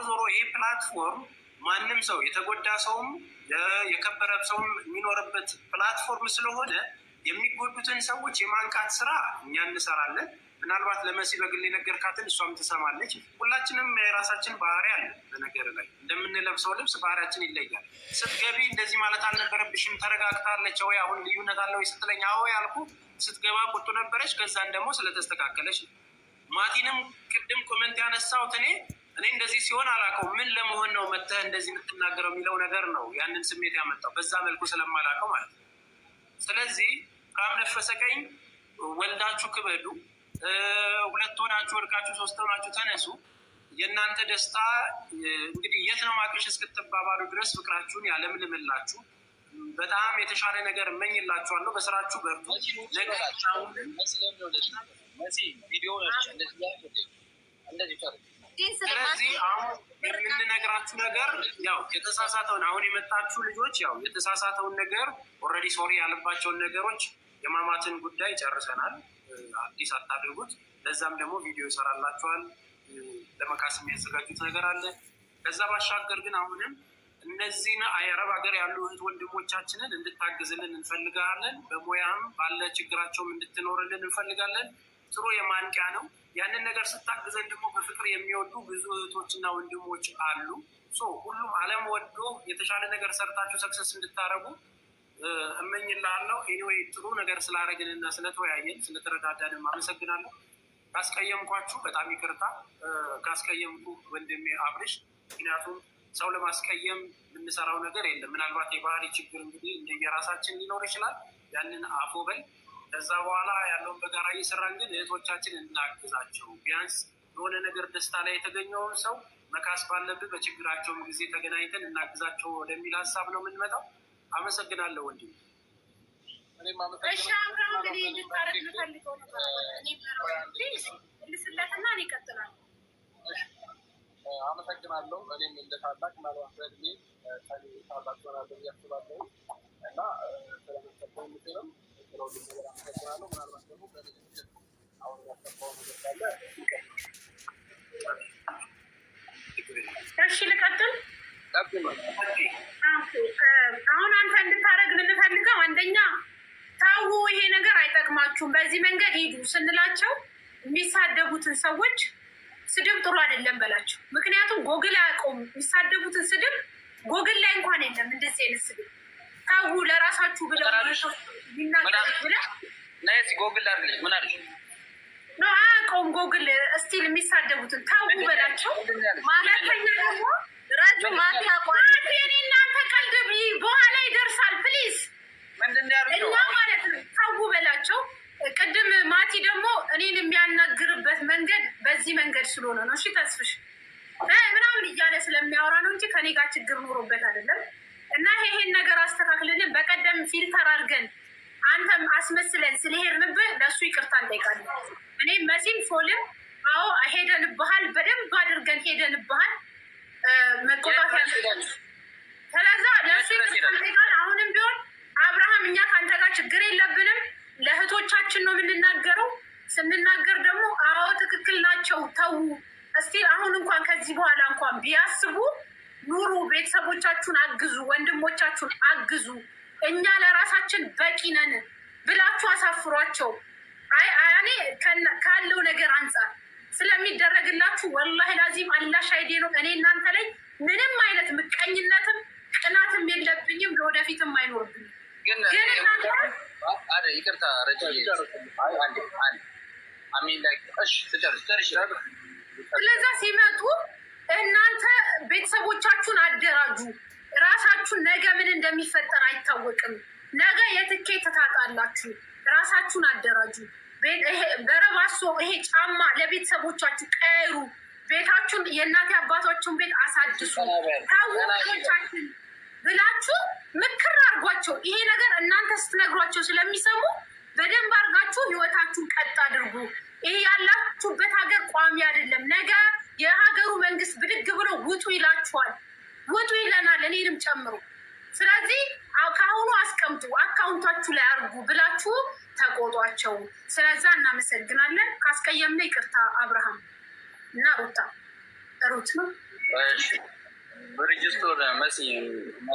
ዞሮ ይሄ ፕላትፎርም ማንም ሰው የተጎዳ ሰውም የከበረ ሰውም የሚኖርበት ፕላትፎርም ስለሆነ የሚጎዱትን ሰዎች የማንቃት ስራ እኛ እንሰራለን። ምናልባት ለመሲ በግል የነገርካትን እሷም ትሰማለች። ሁላችንም የራሳችን ባህሪ አለ። በነገር ላይ እንደምንለብሰው ልብስ ባህሪያችን ይለያል። ስትገቢ እንደዚህ ማለት አልነበረብሽም ተረጋግታለች ወይ አሁን ልዩነት አለ ወይ ስትለኝ አዎ ያልኩ፣ ስትገባ ቁጡ ነበረች። ከዛን ደግሞ ስለተስተካከለች ነው። ማቲንም ቅድም ኮመንት ያነሳሁት እኔ እንደዚህ ሲሆን አላውቀው ምን ለመሆን ነው መተህ እንደዚህ የምትናገረው የሚለው ነገር ነው ያንን ስሜት ያመጣው፣ በዛ መልኩ ስለማላውቀው ማለት ነው። ስለዚህ ራም ነፈሰ ቀኝ ወልዳችሁ ክበዱ፣ ሁለት ሆናችሁ ወድቃችሁ ሶስት ሆናችሁ ተነሱ። የእናንተ ደስታ እንግዲህ የት ነው ማቅሽ እስክትባባሉ ድረስ ፍቅራችሁን ያለምልምላችሁ። በጣም የተሻለ ነገር እመኝላችኋለሁ። በስራችሁ በርቱ። ስለዚህ አሁን የምንነግራችሁ ነገር ያው የተሳሳተውን አሁን የመጣችሁ ልጆች ያው የተሳሳተውን ነገር ኦልሬዲ ሶሪ ያለባቸውን ነገሮች የማማትን ጉዳይ ጨርሰናል። አዲስ አታድርጉት። ለዛም ደግሞ ቪዲዮ ይሰራላችኋል። ለመካስ የሚያዘጋጁት ነገር አለ። ከዛ ባሻገር ግን አሁንም እነዚህን አረብ ሀገር ያሉ እህት ወንድሞቻችንን እንድታግዝልን እንፈልጋለን። በሙያም ባለ ችግራቸውም እንድትኖርልን እንፈልጋለን። ጥሩ የማንቂያ ነው። ያንን ነገር ስታግዘን ደግሞ በፍቅር የሚወዱ ብዙ እህቶችና ወንድሞች አሉ። ሁሉም ዓለም ወዶ የተሻለ ነገር ሰርታችሁ ሰክሰስ እንድታደርጉ እመኝላለሁ። ኤኒዌይ ጥሩ ነገር ስላደረግንና ስለተወያየን ስለተረዳዳንም አመሰግናለሁ። ካስቀየምኳችሁ በጣም ይቅርታ። ካስቀየምኩ ወንድሜ አብርሽ፣ ምክንያቱም ሰው ለማስቀየም የምንሰራው ነገር የለም። ምናልባት የባህሪ ችግር እንግዲህ እንደየራሳችን ሊኖር ይችላል። ያንን አፎ በል። ከዛ በኋላ ያለውን በጋራ እየሰራን ግን እህቶቻችን እናግዛቸው። ቢያንስ የሆነ ነገር ደስታ ላይ የተገኘውን ሰው መካስ ባለብን በችግራቸውም ጊዜ ተገናኝተን እናግዛቸው ወደሚል ሀሳብ ነው የምንመጣው። አመሰግናለሁ ወንድም። አመሰግናለሁ። እኔም እንደ ታላቅ ምናልባት በእድሜ ታላቅ ሆናለሁ እያስባለሁ እና ስለመሰጠው ምክርም ስለሁሉ ነገር አመሰግናለሁ። ምናልባት ደግሞ በንግግር አሁን ያሰባው ነገር ካለ እሺ ልቀጥል። አሁን አንተ እንድታደርግ የምንፈልገው አንደኛ ታው ይሄ ነገር አይጠቅማችሁም፣ በዚህ መንገድ ሂዱ ስንላቸው የሚሳደቡትን ሰዎች ስድብ ጥሩ አይደለም በላቸው። ምክንያቱም ጎግል አያውቀውም የሚሳደቡትን ስድብ፣ ጎግል ላይ እንኳን የለም እንደዚህ አይነት ስድብ። ታው ለራሳችሁ ብለው ሊናገሩት ብለ ጎግል አድርግልኝ ምን አለች ነው አያውቀውም። ጎግል እስቲል የሚሳደቡትን ታው በላቸው። ማለተኛ ደግሞ ራጁ ማቲ አቋት የኔ እናንተ ቀልድ በኋላ ይደርሳል። ፕሊዝ እና ማለት ነው ታው በላቸው። ቅድም ማቲ ደግሞ እኔን የሚያናግርበት መንገድ በዚህ መንገድ ስለሆነ ነው። እሺ ተስፍሽ ምናምን እያለ ስለሚያወራ ነው እንጂ ከኔ ጋር ችግር ኖሮበት አይደለም። እና ይሄን ነገር አስተካክልልን። በቀደም ፊልተር አድርገን አንተም አስመስለን ስለሄድንብህ ለእሱ ይቅርታ እንጠይቃለን። እኔም መሲም ፎልም አዎ ሄደንብሃል፣ በደንብ አድርገን ሄደንብሃል። መቆጣት ስለዛ ለሱ ይቀጥላል። አሁንም ቢሆን አብርሃም እኛ ከአንተ ጋር ችግር የለብንም። ለእህቶቻችን ነው የምንናገረው። ስንናገር ደግሞ አዎ ትክክል ናቸው ተዉ። እስቲ አሁን እንኳን ከዚህ በኋላ እንኳን ቢያስቡ ኑሩ፣ ቤተሰቦቻችሁን አግዙ፣ ወንድሞቻችሁን አግዙ፣ እኛ ለራሳችን በቂ ነን ብላችሁ አሳፍሯቸው። እኔ ካለው ነገር አንጻር ስለሚደረግላችሁ ወላሂ ላዚም አላህ ሻሂዴ ነው። እኔ እናንተ ላይ ምንም አይነት ምቀኝነትም ቅናትም የለብኝም፣ ለወደፊትም አይኖርብኝም። ግን ይቅርታ ስለዛ ሲመጡ እናንተ ቤተሰቦቻችሁን አደራጁ። ራሳችሁን ነገ ምን እንደሚፈጠር አይታወቅም። ነገ የትኬት ታጣላችሁ። ራሳችሁን አደራጁ። በረባሶ ይሄ ጫማ ለቤተሰቦቻችሁ ቀይሩ። ቤታችሁን የእናቴ አባቶችን ቤት አሳድሱ። ታወቻችን ብላችሁ ምክር አድርጓቸው። ይሄ ነገር እናንተ ስትነግሯቸው ስለሚሰሙ በደንብ አድርጋችሁ ህይወታችሁን ቀጥ አድርጉ። ይሄ ያላችሁበት ሀገር ቋሚ አይደለም። ነገ የሀገሩ መንግስት ብድግ ብሎ ውጡ ይላችኋል። ውጡ ይለናል፣ እኔንም ጨምሮ። ስለዚህ ከአሁኑ አስቀምጡ፣ አካውንታችሁ ላይ አድርጉ ብላችሁ ተቆጧቸው። ስለዛ እናመሰግናለን። ካስቀየምነ ይቅርታ። አብርሃም እና ሩት ነው በሬጅስተር መሲ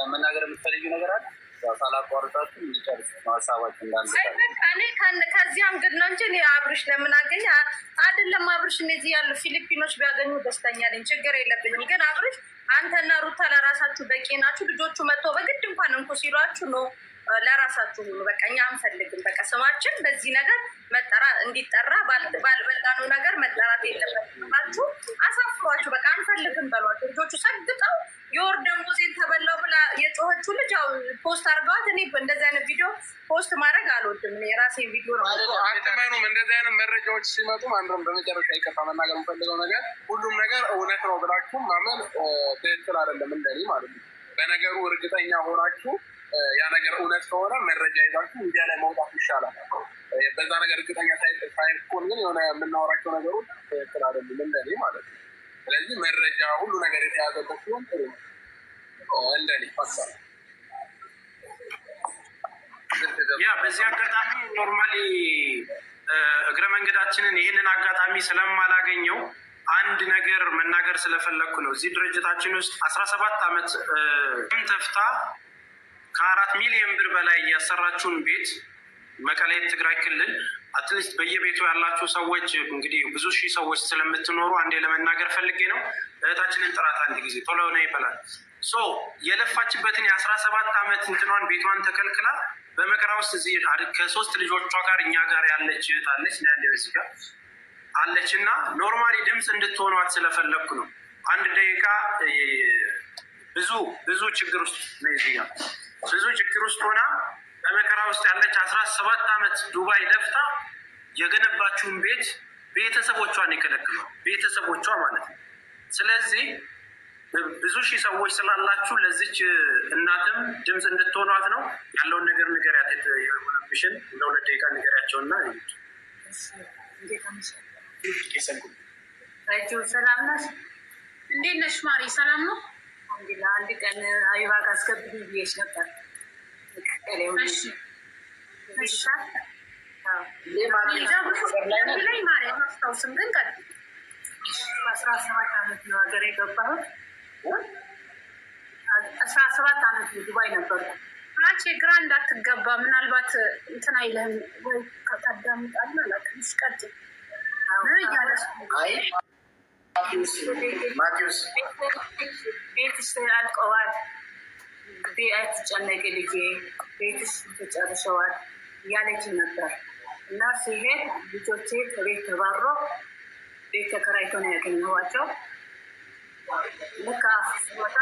መናገር የምትፈልጊው ነገር አለ? ሳላቋርጣችሁ እንዲጨርስ ሀሳባችን እንዳለ ከዚህ አንግድ ነው እንጂ እኔ አብርሽ ለምን አገኘ አይደለም። አብርሽ እነዚህ ያሉ ፊሊፒኖች ቢያገኙ ደስተኛ ነኝ፣ ችግር የለብንም። ግን አብርሽ አንተና ሩታ ለራሳችሁ በቂ ናችሁ። ልጆቹ መጥተው በግድ እንኳን እንኩ ሲሏችሁ ነው ለራሳችሁ ሁሉ በቃ እኛ አንፈልግም። በቃ ስማችን በዚህ ነገር እንዲጠራ ባልበላነው ነገር መጠራት የለበትባችሁ። አሳፍሯችሁ በቃ አንፈልግም በሏቸው። ልጆቹ ሰግጠው የወር ደሞዜን ተበላው ብላ የጮኸችው ልጅ ያው ፖስት አድርገዋት። እኔ እንደዚህ አይነት ቪዲዮ ፖስት ማድረግ አልወድም። የራሴ ቪዲዮ ነው። አትመኑም። እንደዚህ አይነት መረጃዎች ሲመጡ አንድም በመጨረሻ ይቅርታ መናገር የምፈልገው ነገር ሁሉም ነገር እውነት ነው ብላችሁ ማመን ትክክል አይደለም፣ እንደኔ ማለት ነው። በነገሩ እርግጠኛ ሆናችሁ ያ ነገር እውነት ከሆነ መረጃ ይዛችሁ ሚዲያ ላይ መውጣት ይሻላል። በዛ ነገር እርግጠኛ ሳይሆን ግን የሆነ የምናወራቸው ነገሮች ትክክል አይደሉም፣ እንደኔ ማለት ነው። ስለዚህ መረጃ ሁሉ ነገር የተያዘበት ሲሆን ጥሩ ነው፣ እንደኔ ሀሳብ። ያ በዚህ አጋጣሚ ኖርማሊ እግረ መንገዳችንን ይህንን አጋጣሚ ስለማላገኘው አንድ ነገር መናገር ስለፈለግኩ ነው። እዚህ ድርጅታችን ውስጥ 17 ዓመት ተፍታ ከ4 ሚሊዮን ብር በላይ ያሰራችሁን ቤት መቀሌ ትግራይ ክልል አትሊስት በየቤቱ ያላችሁ ሰዎች እንግዲህ ብዙ ሺህ ሰዎች ስለምትኖሩ አንዴ ለመናገር ፈልጌ ነው። እህታችንን ጥራት አንድ ጊዜ ቶሎ ሆነ ይበላል። የለፋችበትን የ17 ዓመት እንትኗን ቤቷን ተከልክላ በመከራ ውስጥ እዚህ ከ3 ልጆቿ ጋር እኛ ጋር ያለች እህት አለች ያለ በዚህ ጋር አለች እና ኖርማሊ ድምፅ እንድትሆኗት ስለፈለግኩ ነው። አንድ ደቂቃ ብዙ ችግር ውስጥ ነው እዚህ ጋር ብዙ ችግር ውስጥ ሆና በመከራ ውስጥ ያለች 17 ዓመት ዱባይ ለፍታ የገነባችውን ቤት ቤተሰቦቿን የከለክሏል። ቤተሰቦቿ ማለት ነው። ስለዚህ ብዙ ሺህ ሰዎች ስላላችሁ ለዚች እናትም ድምፅ እንድትሆኗት ነው። ያለውን ነገር ንገሪያት። የሆነብሽን ለ2 ደቂቃ ንገሪያቸውና ሰላም ነሽ? እንዴት ነሽ ማሪ? ሰላም ነው። አንድ ቀን አቢባ ጋር አስገብኝ ብዬሽ ነበር። ላይ ማርያም አስታውስም ግን ቀጥ 17 ዓመት ነው ሀገር የገባሁት። 17 ዓመት ዱባይ ነበርኩ። ናቼ ግራ እንዳትገባ ምናልባት እንትን አይልህም ወይ ታዳምጣለህ። አላውቅም። ቀጥ ማቴዎስ ቤትሽ አልቀዋል፣ አትጨነቂ ልጄ፣ ቤትሽ ተጨርሰዋል እያለች ነበር። እና ሲሄድ ልጆቼ ከቤት ተባሮ ቤት ተከራይቶ ነው ያገኘኋቸው። ልክ ወጣ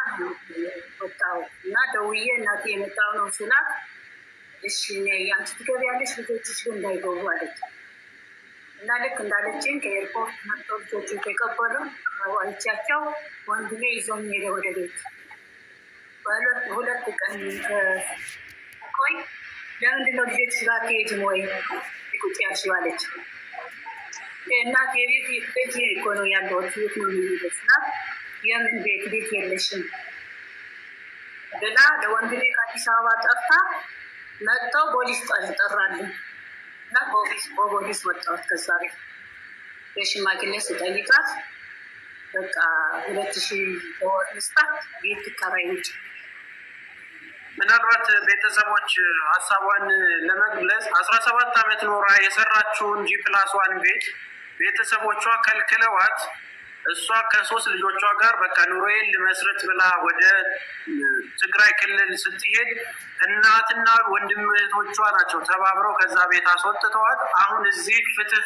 ወጣሁ እና ደውዬ እናቴ የመጣሁ ነው ስላት፣ እሺ አንቺ ትገቢያለሽ ልጆችሽ ግን እንዳይገቡ አለች። እና ልክ እንዳለችን ከኤርፖርት መጥተው ልጆቹ የተቀበሉ አይቻቸው ወንድሜ ይዞኝ ሄደ ወደ ቤት። ሁለት ቀን ቆይ ለምንድነው ልጆች ጋር ትሄጂም ወይ ቁጭ ያልሽው አለች። እናቴ ቤት እኮ ነው ያለሁት፣ ቤት ነው የሚሄደው ስላት፣ የምን ቤት የለሽም ብላ ለወንድሜ ከአዲስ አበባ ጠርታ መጥተው ፖሊስ ጠራልኝ እና በፖሊስ ወጣሁት። ከዛ ቤት የሽማግሌ ስጠይቃት በቃ 2000 ወር ምስጣት ቤት ትከራይ ውጭ። ምናልባት ቤተሰቦች ሀሳቧን ለመግለጽ 17 ዓመት ኖራ የሰራችውን G+1 ቤት ቤተሰቦቿ ከልክለዋት እሷ ከ3 ልጆቿ ጋር በቃ ኑሮዬን ልመስረት ብላ ወደ ትግራይ ክልል ስትሄድ እናትና ወንድም እህቶቿ ናቸው ተባብረው ከዛ ቤት አስወጥተዋት አሁን እዚህ ፍትህ